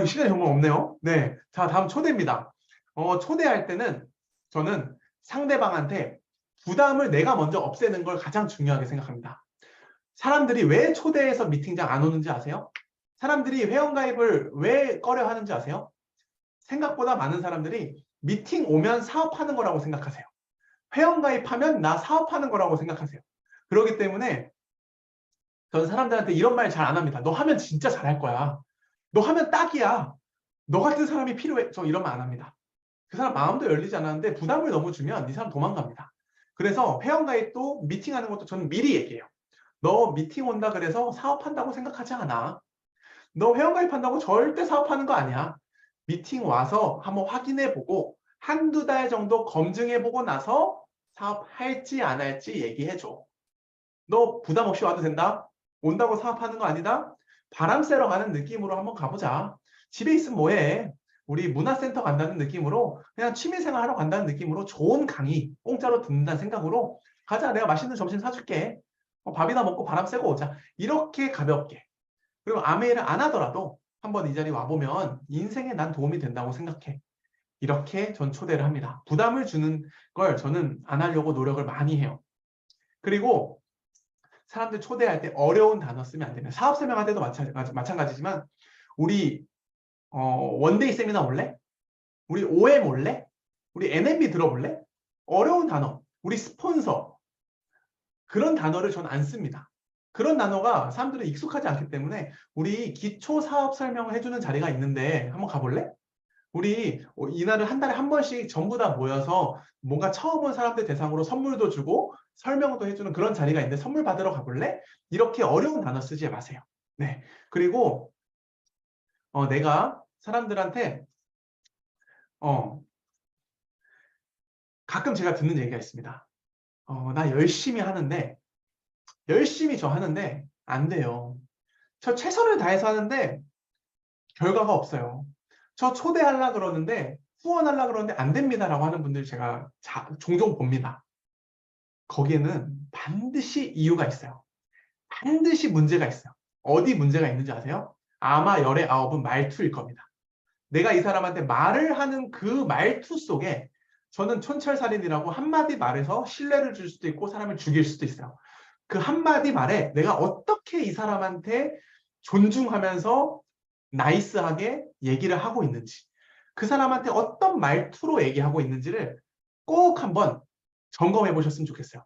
시간이 정말 없네요. 네, 자, 다음 초대입니다. 초대할 때는 저는 상대방한테 부담을 내가 먼저 없애는 걸 가장 중요하게 생각합니다. 사람들이 왜 초대해서 미팅장 안 오는지 아세요? 사람들이 회원가입을 왜 꺼려 하는지 아세요? 생각보다 많은 사람들이 미팅 오면 사업하는 거라고 생각하세요. 회원가입하면 나 사업하는 거라고 생각하세요. 그렇기 때문에 전 사람들한테 이런 말 잘 안 합니다. 너 하면 진짜 잘할 거야. 너 하면 딱이야. 너 같은 사람이 필요해. 저 이런 말 안 합니다. 그 사람 마음도 열리지 않았는데 부담을 너무 주면 이 사람 도망갑니다. 그래서 회원가입도 미팅하는 것도 저는 미리 얘기해요. 너 미팅 온다 그래서 사업한다고 생각하지 않아. 너 회원가입한다고 절대 사업하는 거 아니야. 미팅 와서 한번 확인해보고 한두 달 정도 검증해보고 나서 사업할지 안 할지 얘기해줘. 너 부담 없이 와도 된다. 온다고 사업하는 거 아니다. 바람 쐬러 가는 느낌으로 한번 가보자. 집에 있으면 뭐해. 우리 문화센터 간다는 느낌으로 그냥 취미생활 하러 간다는 느낌으로 좋은 강의 공짜로 듣는다는 생각으로 가자. 내가 맛있는 점심 사줄게. 밥이나 먹고 바람 쐬고 오자. 이렇게 가볍게. 그리고 아메이를 안 하더라도 한번 이 자리에 와보면 인생에 난 도움이 된다고 생각해. 이렇게 전 초대를 합니다. 부담을 주는 걸 저는 안 하려고 노력을 많이 해요. 그리고 사람들 초대할 때 어려운 단어 쓰면 안 됩니다. 사업 설명할 때도 마찬가지지만 우리 원데이 세미나 올래? 우리 OM 올래? 우리 NMB 들어볼래? 어려운 단어, 우리 스폰서 그런 단어를 전 안 씁니다. 그런 단어가 사람들은 익숙하지 않기 때문에 우리 기초 사업 설명을 해주는 자리가 있는데 한번 가볼래? 우리 이날을 한 달에 한 번씩 전부 다 모여서 뭔가 처음 온 사람들 대상으로 선물도 주고 설명도 해주는 그런 자리가 있는데 선물 받으러 가볼래? 이렇게 어려운 단어 쓰지 마세요. 네. 그리고 내가 사람들한테 어, 가끔 제가 듣는 얘기가 있습니다. 나 열심히 하는데, 열심히 저 하는데, 안 돼요. 저 최선을 다해서 하는데, 결과가 없어요. 저 초대하려고 그러는데, 후원하려고 그러는데 안 됩니다라고 하는 분들 제가 종종 봅니다. 거기에는 반드시 이유가 있어요. 반드시 문제가 있어요. 어디 문제가 있는지 아세요? 아마 열의 아홉은 말투일 겁니다. 내가 이 사람한테 말을 하는 그 말투 속에 저는 촌철살인이라고 한마디 말에서 신뢰를 줄 수도 있고 사람을 죽일 수도 있어요. 그 한마디 말에 내가 어떻게 이 사람한테 존중하면서 나이스하게 얘기를 하고 있는지, 그 사람한테 어떤 말투로 얘기하고 있는지를 꼭 한번 점검해 보셨으면 좋겠어요.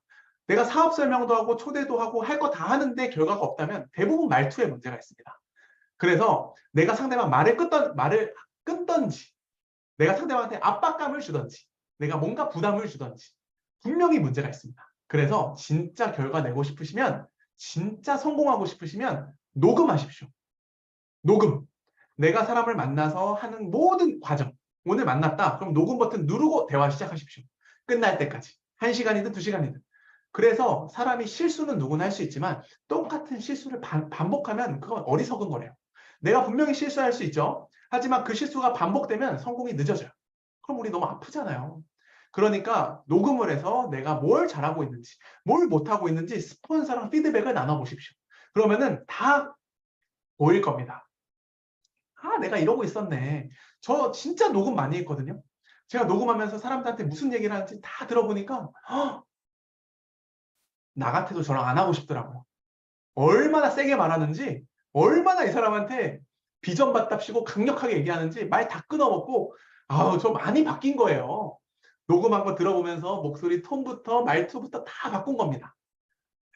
내가 사업 설명도 하고 초대도 하고 할 거 다 하는데 결과가 없다면 대부분 말투에 문제가 있습니다. 그래서 내가 상대방 말을 끊던지, 내가 상대방한테 압박감을 주던지, 내가 뭔가 부담을 주던지 분명히 문제가 있습니다. 그래서 진짜 결과 내고 싶으시면, 진짜 성공하고 싶으시면 녹음하십시오. 녹음. 내가 사람을 만나서 하는 모든 과정. 오늘 만났다. 그럼 녹음 버튼 누르고 대화 시작하십시오. 끝날 때까지. 1시간이든 2시간이든. 그래서 사람이 실수는 누구나 할 수 있지만 똑같은 실수를 반복하면 그건 어리석은 거래요. 내가 분명히 실수할 수 있죠. 하지만 그 실수가 반복되면 성공이 늦어져요. 그럼 우리 너무 아프잖아요. 그러니까 녹음을 해서 내가 뭘 잘하고 있는지, 뭘 못하고 있는지 스폰서랑 피드백을 나눠보십시오. 그러면은 다 보일 겁니다. 아, 내가 이러고 있었네. 저 진짜 녹음 많이 했거든요. 제가 녹음하면서 사람들한테 무슨 얘기를 하는지 다 들어보니까 나 같아도 저랑 안 하고 싶더라고요. 얼마나 세게 말하는지, 얼마나 이 사람한테 비전받답시고 강력하게 얘기하는지 말 다 끊어먹고 저 많이 바뀐 거예요. 녹음한 거 들어보면서 목소리 톤부터 말투부터 다 바꾼 겁니다.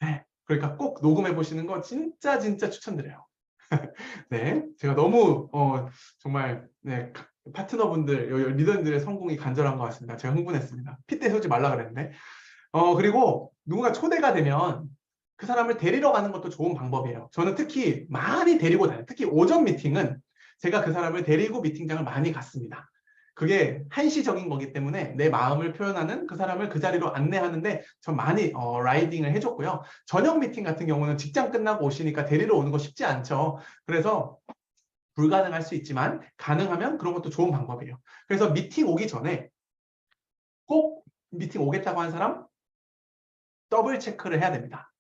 네, 그러니까 꼭 녹음해 보시는 거 진짜 추천드려요. 네, 제가 너무 정말 네, 파트너분들, 리더님들의 성공이 간절한 것 같습니다. 제가 흥분했습니다. 핏대 세우지 말라 그랬는데. 그리고 누군가 초대가 되면 그 사람을 데리러 가는 것도 좋은 방법이에요. 저는 특히 많이 데리고 다녀요. 특히 오전 미팅은 제가 그 사람을 데리고 미팅장을 많이 갔습니다. 그게 한시적인 거기 때문에 내 마음을 표현하는 그 사람을 그 자리로 안내하는데 전 많이 라이딩을 해줬고요. 저녁 미팅 같은 경우는 직장 끝나고 오시니까 데리러 오는 거 쉽지 않죠. 그래서 불가능할 수 있지만 가능하면 그런 것도 좋은 방법이에요. 그래서 미팅 오기 전에 꼭 미팅 오겠다고 한 사람 더블 체크를 해야 됩니다.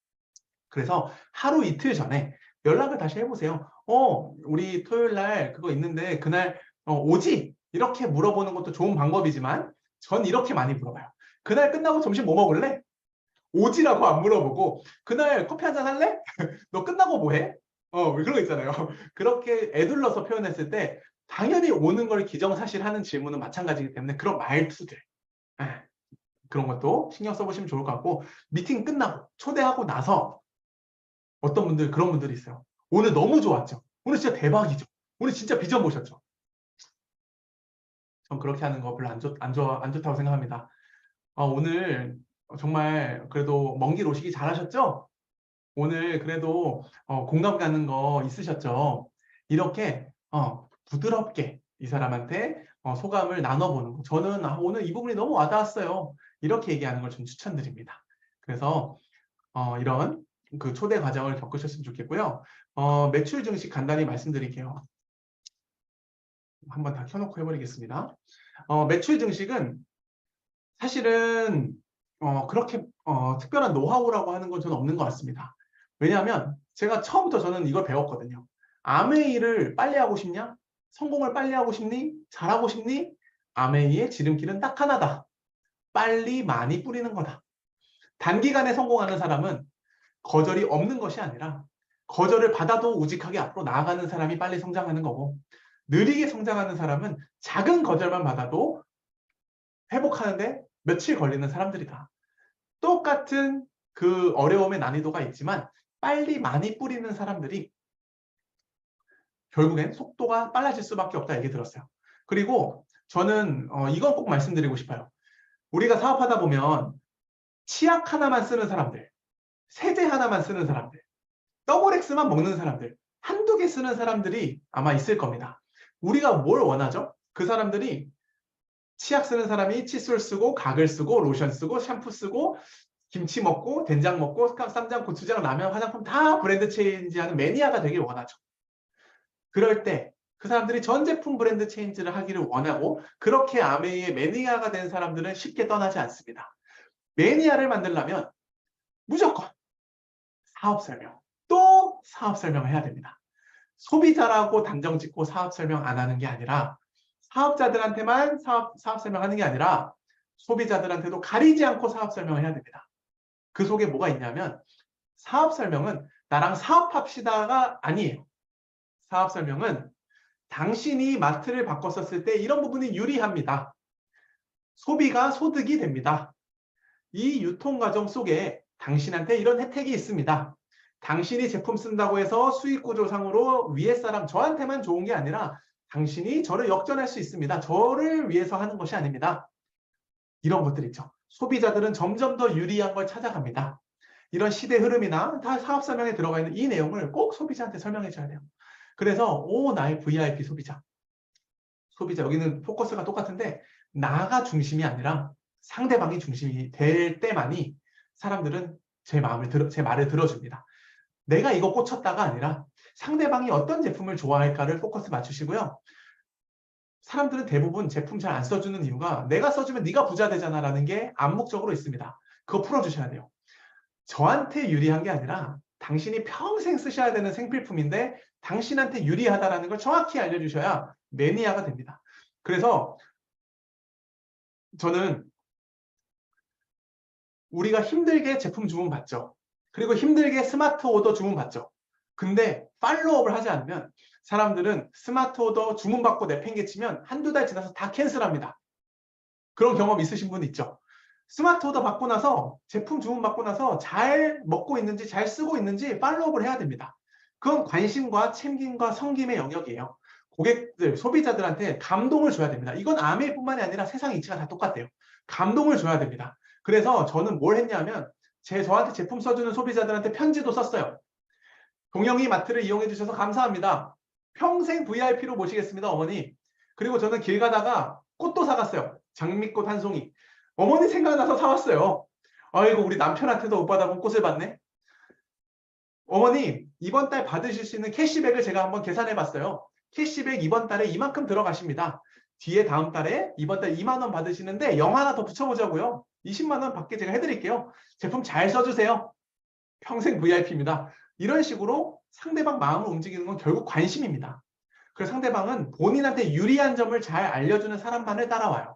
그래서 하루 이틀 전에 연락을 다시 해보세요. 우리 토요일 날 그거 있는데 그날 오지? 이렇게 물어보는 것도 좋은 방법이지만 전 이렇게 많이 물어봐요. 그날 끝나고 점심 뭐 먹을래? 오지라고 안 물어보고 그날 커피 한잔 할래? 너 끝나고 뭐 해? 그런 거 있잖아요. 그렇게 애둘러서 표현했을 때 당연히 오는 걸 기정사실하는 질문은 마찬가지이기 때문에 그런 말투들 그런 것도 신경 써보시면 좋을 것 같고, 미팅 끝나고 초대하고 나서 어떤 분들 그런 분들이 있어요. 오늘 너무 좋았죠. 오늘 진짜 대박이죠. 오늘 진짜 비전 보셨죠. 전 그렇게 하는 거 별로 안 좋다고 생각합니다. 오늘 정말 그래도 먼 길 오시기 잘하셨죠? 오늘 그래도 공감 가는 거 있으셨죠? 이렇게 부드럽게 이 사람한테 소감을 나눠보는 거. 저는 오늘 이 부분이 너무 와닿았어요. 이렇게 얘기하는 걸 좀 추천드립니다. 그래서 이런 그 초대 과정을 겪으셨으면 좋겠고요. 매출 증식 간단히 말씀드릴게요. 한번 다 켜놓고 해버리겠습니다. 매출 증식은 사실은 그렇게 특별한 노하우라고 하는 건 저는 없는 것 같습니다. 왜냐하면 제가 처음부터 저는 이걸 배웠거든요. 아메이를 빨리 하고 싶냐? 성공을 빨리 하고 싶니? 잘하고 싶니? 아메이의 지름길은 딱 하나다. 빨리 많이 뿌리는 거다. 단기간에 성공하는 사람은 거절이 없는 것이 아니라 거절을 받아도 우직하게 앞으로 나아가는 사람이 빨리 성장하는 거고, 느리게 성장하는 사람은 작은 거절만 받아도 회복하는데 며칠 걸리는 사람들이다. 똑같은 그 어려움의 난이도가 있지만 빨리 많이 뿌리는 사람들이 결국엔 속도가 빨라질 수밖에 없다 얘기 들었어요. 그리고 저는 이건 꼭 말씀드리고 싶어요. 우리가 사업하다 보면 치약 하나만 쓰는 사람들, 세제 하나만 쓰는 사람들, 더블 X만 먹는 사람들, 한두 개 쓰는 사람들이 아마 있을 겁니다. 우리가 뭘 원하죠? 그 사람들이 치약 쓰는 사람이 칫솔 쓰고 가글 쓰고 로션 쓰고 샴푸 쓰고 김치 먹고 된장 먹고 쌈장 고추장 라면 화장품 다 브랜드 체인지하는 매니아가 되길 원하죠. 그럴 때 그 사람들이 전 제품 브랜드 체인지를 하기를 원하고 그렇게 아메이의 매니아가 된 사람들은 쉽게 떠나지 않습니다. 매니아를 만들려면 무조건 사업 설명, 또 사업 설명을 해야 됩니다. 소비자라고 단정 짓고 사업 설명 안 하는 게 아니라 사업자들한테만 사업 설명하는 게 아니라 소비자들한테도 가리지 않고 사업 설명을 해야 됩니다. 그 속에 뭐가 있냐면 사업 설명은 나랑 사업합시다가 아니에요. 사업 설명은 당신이 마트를 바꿨었을 때 이런 부분이 유리합니다. 소비가 소득이 됩니다. 이 유통과정 속에 당신한테 이런 혜택이 있습니다. 당신이 제품 쓴다고 해서 수익구조상으로 위에 사람 저한테만 좋은 게 아니라 당신이 저를 역전할 수 있습니다. 저를 위해서 하는 것이 아닙니다. 이런 것들 있죠. 소비자들은 점점 더 유리한 걸 찾아갑니다. 이런 시대 흐름이나 다 사업 설명에 들어가 있는 이 내용을 꼭 소비자한테 설명해 줘야 돼요. 그래서 나의 VIP 소비자. 여기는 포커스가 똑같은데 나가 중심이 아니라 상대방이 중심이 될 때만이 사람들은 제 말을 들어줍니다. 내가 이거 꽂혔다가 아니라 상대방이 어떤 제품을 좋아할까를 포커스 맞추시고요. 사람들은 대부분 제품 잘 안 써주는 이유가 내가 써주면 네가 부자 되잖아 라는 게 암묵적으로 있습니다. 그거 풀어주셔야 돼요. 저한테 유리한 게 아니라 당신이 평생 쓰셔야 되는 생필품인데 당신한테 유리하다라는 걸 정확히 알려주셔야 매니아가 됩니다. 그래서 저는 우리가 힘들게 제품 주문 받죠. 그리고 힘들게 스마트 오더 주문 받죠. 근데 팔로우업을 하지 않으면 사람들은 스마트 오더 주문 받고 내팽개치면 한두 달 지나서 다 캔슬합니다. 그런 경험 있으신 분 있죠? 스마트 오더 받고 나서 제품 주문 받고 나서 잘 먹고 있는지 잘 쓰고 있는지 팔로우업을 해야 됩니다. 그건 관심과 챙김과 섬김의 영역이에요. 고객들, 소비자들한테 감동을 줘야 됩니다. 이건 아메이뿐만이 아니라 세상 이치가 다 똑같대요. 감동을 줘야 됩니다. 그래서 저는 뭘 했냐면 저한테 제품 써주는 소비자들한테 편지도 썼어요. 동영이 마트를 이용해 주셔서 감사합니다. 평생 VIP로 모시겠습니다, 어머니. 그리고 저는 길 가다가 꽃도 사갔어요. 장미꽃 한 송이. 어머니 생각나서 사왔어요. 아이고 우리 남편한테도 못 받아본 꽃을 받네. 어머니 이번 달 받으실 수 있는 캐시백을 제가 한번 계산해 봤어요. 캐시백 이번 달에 이만큼 들어가십니다. 뒤에 다음 달에 이번 달 2만 원 받으시는데 0 하나 더 붙여보자고요. 20만 원 받게 제가 해드릴게요. 제품 잘 써주세요. 평생 VIP입니다. 이런 식으로 상대방 마음을 움직이는 건 결국 관심입니다. 그래서 상대방은 본인한테 유리한 점을 잘 알려주는 사람만을 따라와요.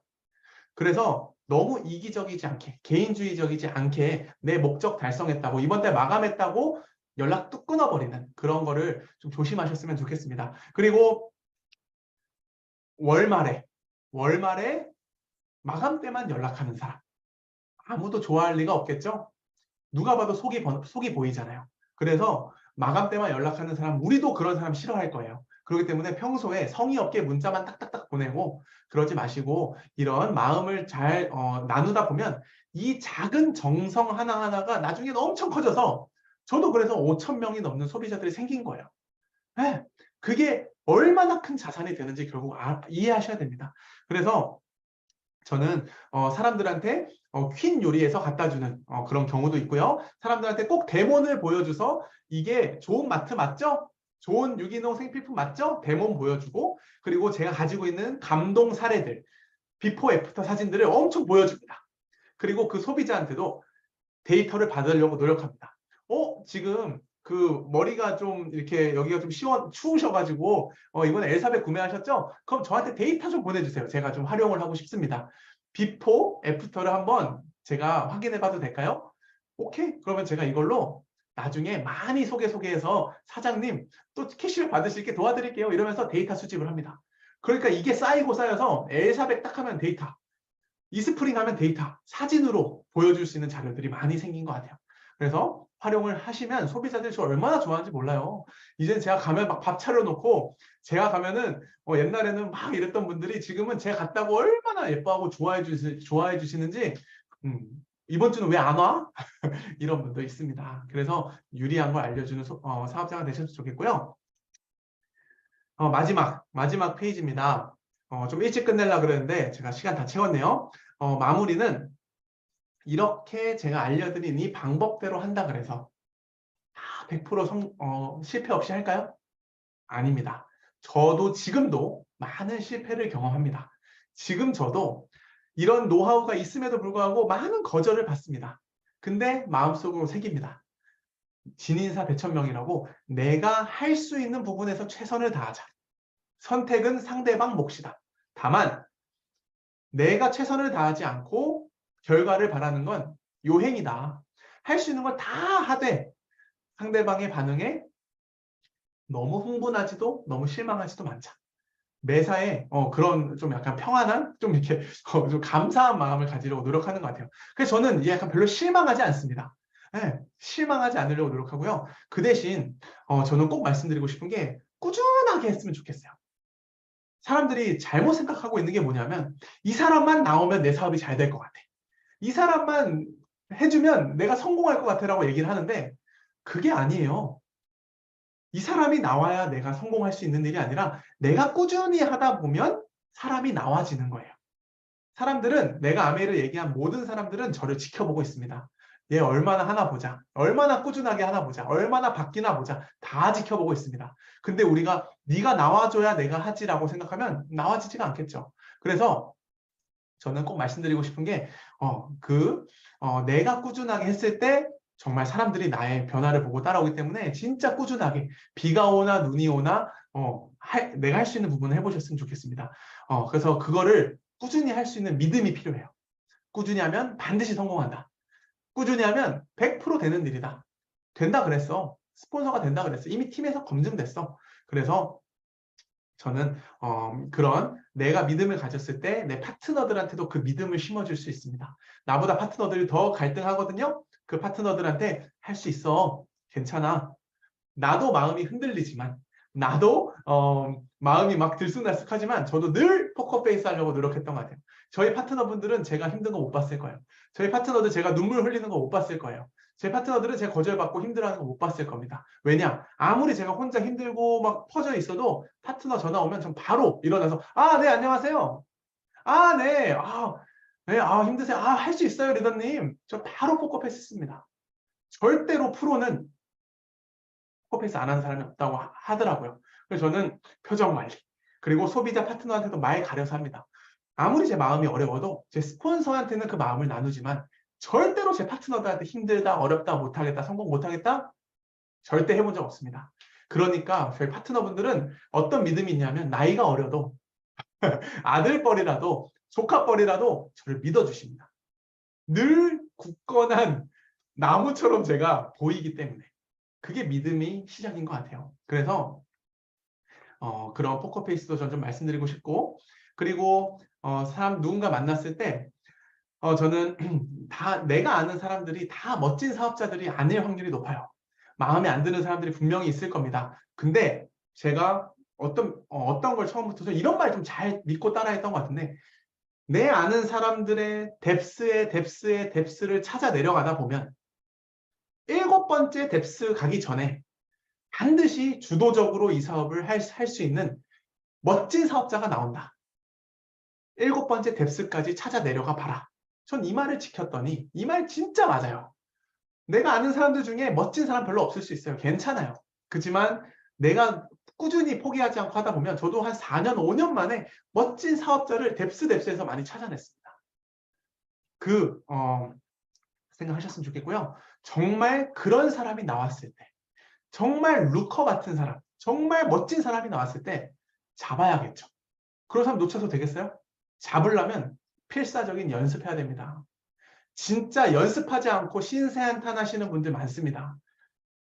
그래서 너무 이기적이지 않게, 개인주의적이지 않게 내 목적 달성했다고, 이번 달 마감했다고 연락 뚝 끊어버리는 그런 거를 좀 조심하셨으면 좋겠습니다. 그리고 월말에 마감 때만 연락하는 사람. 아무도 좋아할 리가 없겠죠? 누가 봐도 속이 보이잖아요. 그래서 마감 때만 연락하는 사람, 우리도 그런 사람 싫어할 거예요. 그렇기 때문에 평소에 성의 없게 문자만 딱딱딱 보내고 그러지 마시고 이런 마음을 잘 나누다 보면 이 작은 정성 하나하나가 나중에 엄청 커져서 저도 그래서 5,000명이 넘는 소비자들이 생긴 거예요. 네, 그게 얼마나 큰 자산이 되는지 결국 이해하셔야 됩니다. 그래서 저는 사람들한테 퀸 요리에서 갖다 주는 그런 경우도 있고요. 사람들한테 꼭 데몬을 보여줘서 이게 좋은 마트 맞죠? 좋은 유기농 생필품 맞죠? 데몬 보여주고 그리고 제가 가지고 있는 감동 사례들, 비포 애프터 사진들을 엄청 보여줍니다. 그리고 그 소비자한테도 데이터를 받으려고 노력합니다. 지금 그 머리가 좀 이렇게 여기가 좀 추우셔가지고 이번에 엘사벳 구매하셨죠? 그럼 저한테 데이터 좀 보내주세요. 제가 좀 활용을 하고 싶습니다. 비포, 애프터를 한번 제가 확인해 봐도 될까요? 오케이. 그러면 제가 이걸로 나중에 많이 소개해서 사장님 또 캐시를 받을 수 있게 도와드릴게요. 이러면서 데이터 수집을 합니다. 그러니까 이게 쌓이고 쌓여서 엘사벳 딱 하면 데이터, 이스프링 하면 데이터, 사진으로 보여줄 수 있는 자료들이 많이 생긴 것 같아요. 그래서 활용을 하시면 소비자들이 저 얼마나 좋아하는지 몰라요. 이제 제가 가면 막 밥 차려놓고 제가 가면은 옛날에는 막 이랬던 분들이 지금은 제가 갔다고 얼마나 예뻐하고 좋아해 주시는지 이번 주는 왜 안 와? 이런 분도 있습니다. 그래서 유리한 걸 알려주는 사업자가 되셨으면 좋겠고요. 마지막 페이지입니다. 좀 일찍 끝내려고 그랬는데 제가 시간 다 채웠네요. 마무리는 이렇게 제가 알려드린 이 방법대로 한다 그래서 다 100% 실패 없이 할까요? 아닙니다. 저도 지금도 많은 실패를 경험합니다. 지금 저도 이런 노하우가 있음에도 불구하고 많은 거절을 받습니다. 근데 마음속으로 새깁니다. 진인사 대천명이라고 내가 할 수 있는 부분에서 최선을 다하자. 선택은 상대방 몫이다. 다만 내가 최선을 다하지 않고 결과를 바라는 건 요행이다. 할 수 있는 건 다 하되 상대방의 반응에 너무 흥분하지도 너무 실망하지도 말자. 매사에 그런 좀 약간 평안한 좀 이렇게 좀 감사한 마음을 가지려고 노력하는 것 같아요. 그래서 저는 이게 약간 별로 실망하지 않습니다. 네, 실망하지 않으려고 노력하고요. 그 대신 저는 꼭 말씀드리고 싶은 게 꾸준하게 했으면 좋겠어요. 사람들이 잘못 생각하고 있는 게 뭐냐면 이 사람만 나오면 내 사업이 잘 될 것 같아. 이 사람만 해주면 내가 성공할 것 같아라고 얘기를 하는데 그게 아니에요. 이 사람이 나와야 내가 성공할 수 있는 일이 아니라 내가 꾸준히 하다 보면 사람이 나와지는 거예요. 사람들은 내가 아메이를 얘기한 모든 사람들은 저를 지켜보고 있습니다. 얘 얼마나 하나 보자. 얼마나 꾸준하게 하나 보자. 얼마나 바뀌나 보자. 다 지켜보고 있습니다. 근데 우리가 네가 나와줘야 내가 하지라고 생각하면 나와지지가 않겠죠. 그래서 저는 꼭 말씀드리고 싶은 게 내가 꾸준하게 했을 때 정말 사람들이 나의 변화를 보고 따라오기 때문에 진짜 꾸준하게 비가 오나 눈이 오나 내가 할 수 있는 부분을 해보셨으면 좋겠습니다. 그래서 그거를 꾸준히 할 수 있는 믿음이 필요해요. 꾸준히 하면 반드시 성공한다. 꾸준히 하면 100% 되는 일이다. 된다 그랬어. 스폰서가 된다 그랬어. 이미 팀에서 검증됐어. 그래서 저는 그런 내가 믿음을 가졌을 때 내 파트너들한테도 그 믿음을 심어줄 수 있습니다. 나보다 파트너들이 더 갈등하거든요. 그 파트너들한테 할 수 있어. 괜찮아. 나도 마음이 흔들리지만 나도 마음이 막 들쑥날쑥하지만 저도 늘 포커페이스 하려고 노력했던 것 같아요. 저희 파트너분들은 제가 힘든 거 못 봤을 거예요. 저희 파트너들 제가 눈물 흘리는 거 못 봤을 거예요. 제 파트너들은 제가 거절받고 힘들어하는 거 못 봤을 겁니다. 왜냐? 아무리 제가 혼자 힘들고 막 퍼져 있어도 파트너 전화 오면 전 바로 일어나서 네, 안녕하세요. 네. 네, 힘드세요. 할 수 있어요, 리더님. 저 바로 포커페이스 씁니다. 절대로 프로는 포커페이스 안 하는 사람이 없다고 하더라고요. 그래서 저는 표정 관리, 그리고 소비자 파트너한테도 말 가려서 합니다. 아무리 제 마음이 어려워도 제 스폰서한테는 그 마음을 나누지만 절대로 제 파트너들한테 힘들다, 어렵다, 못하겠다, 성공 못하겠다 절대 해본 적 없습니다. 그러니까 저희 파트너분들은 어떤 믿음이 있냐면 나이가 어려도 아들뻘이라도 조카뻘이라도 저를 믿어주십니다. 늘 굳건한 나무처럼 제가 보이기 때문에 그게 믿음이 시작인 것 같아요. 그래서 그런 포커페이스도 전 좀 말씀드리고 싶고, 그리고 누군가 만났을 때 저는 다 내가 아는 사람들이 다 멋진 사업자들이 아닐 확률이 높아요. 마음에 안 드는 사람들이 분명히 있을 겁니다. 근데 제가 어떤 걸 처음부터 이런 말 좀 잘 믿고 따라했던 것 같은데 내 아는 사람들의 뎁스를 찾아 내려가다 보면 7번째 뎁스 가기 전에 반드시 주도적으로 이 사업을 할 수 있는 멋진 사업자가 나온다. 7번째 뎁스까지 찾아 내려가 봐라. 전 이 말을 지켰더니 이 말 진짜 맞아요. 내가 아는 사람들 중에 멋진 사람 별로 없을 수 있어요. 괜찮아요. 그렇지만 내가 꾸준히 포기하지 않고 하다 보면 저도 한 4년, 5년 만에 멋진 사업자를 뎁스에서 많이 찾아냈습니다. 생각하셨으면 좋겠고요. 정말 그런 사람이 나왔을 때, 정말 루커 같은 사람, 정말 멋진 사람이 나왔을 때 잡아야겠죠. 그런 사람 놓쳐서 되겠어요? 잡으려면 필사적인 연습해야 됩니다. 진짜 연습하지 않고 신세한탄 하시는 분들 많습니다.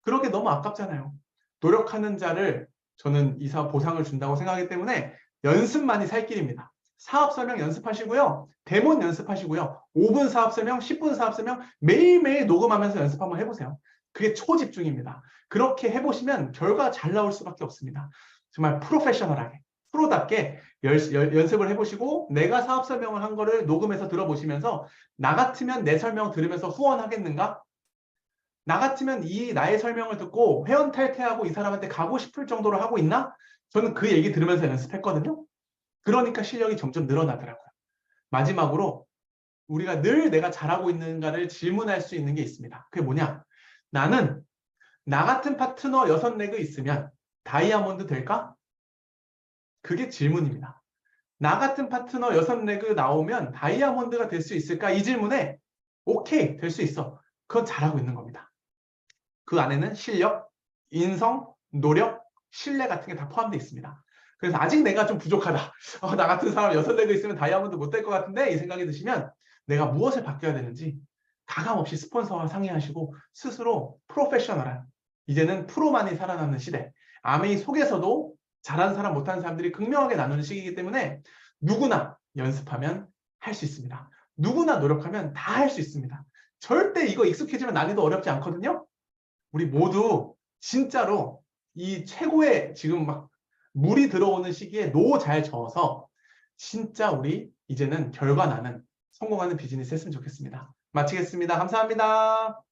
그러게 너무 아깝잖아요. 노력하는 자를 저는 이 사업 보상을 준다고 생각하기 때문에 연습만이 살 길입니다. 사업 설명 연습하시고요. 데몬 연습하시고요. 5분 사업 설명, 10분 사업 설명 매일매일 녹음하면서 연습 한번 해보세요. 그게 초집중입니다. 그렇게 해보시면 결과가 잘 나올 수밖에 없습니다. 정말 프로페셔널하게, 프로답게 연습을 해보시고 내가 사업 설명을 한 거를 녹음해서 들어보시면서 나 같으면 내 설명 들으면서 후원하겠는가? 나 같으면 나의 설명을 듣고 회원 탈퇴하고 이 사람한테 가고 싶을 정도로 하고 있나? 저는 그 얘기 들으면서 연습했거든요. 그러니까 실력이 점점 늘어나더라고요. 마지막으로 우리가 늘 내가 잘하고 있는가를 질문할 수 있는 게 있습니다. 그게 뭐냐? 나는 나 같은 파트너 6레그 있으면 다이아몬드 될까? 그게 질문입니다. 나 같은 파트너 6레그 나오면 다이아몬드가 될 수 있을까? 이 질문에 오케이, 될 수 있어. 그건 잘하고 있는 겁니다. 그 안에는 실력, 인성, 노력, 신뢰 같은 게 다 포함되어 있습니다. 그래서 아직 내가 좀 부족하다. 나 같은 사람 6레그 있으면 다이아몬드 못 될 것 같은데 이 생각이 드시면 내가 무엇을 바뀌어야 되는지 가감없이 스폰서와 상의하시고 스스로 프로페셔널한, 이제는 프로만이 살아남는 시대, 아메이 속에서도 잘하는 사람 못하는 사람들이 극명하게 나누는 시기이기 때문에 누구나 연습하면 할 수 있습니다. 누구나 노력하면 다 할 수 있습니다. 절대 이거 익숙해지면 난이도 어렵지 않거든요. 우리 모두 진짜로 이 최고의 지금 막 물이 들어오는 시기에 노 잘 저어서 진짜 우리 이제는 결과 나는 성공하는 비즈니스 했으면 좋겠습니다. 마치겠습니다. 감사합니다.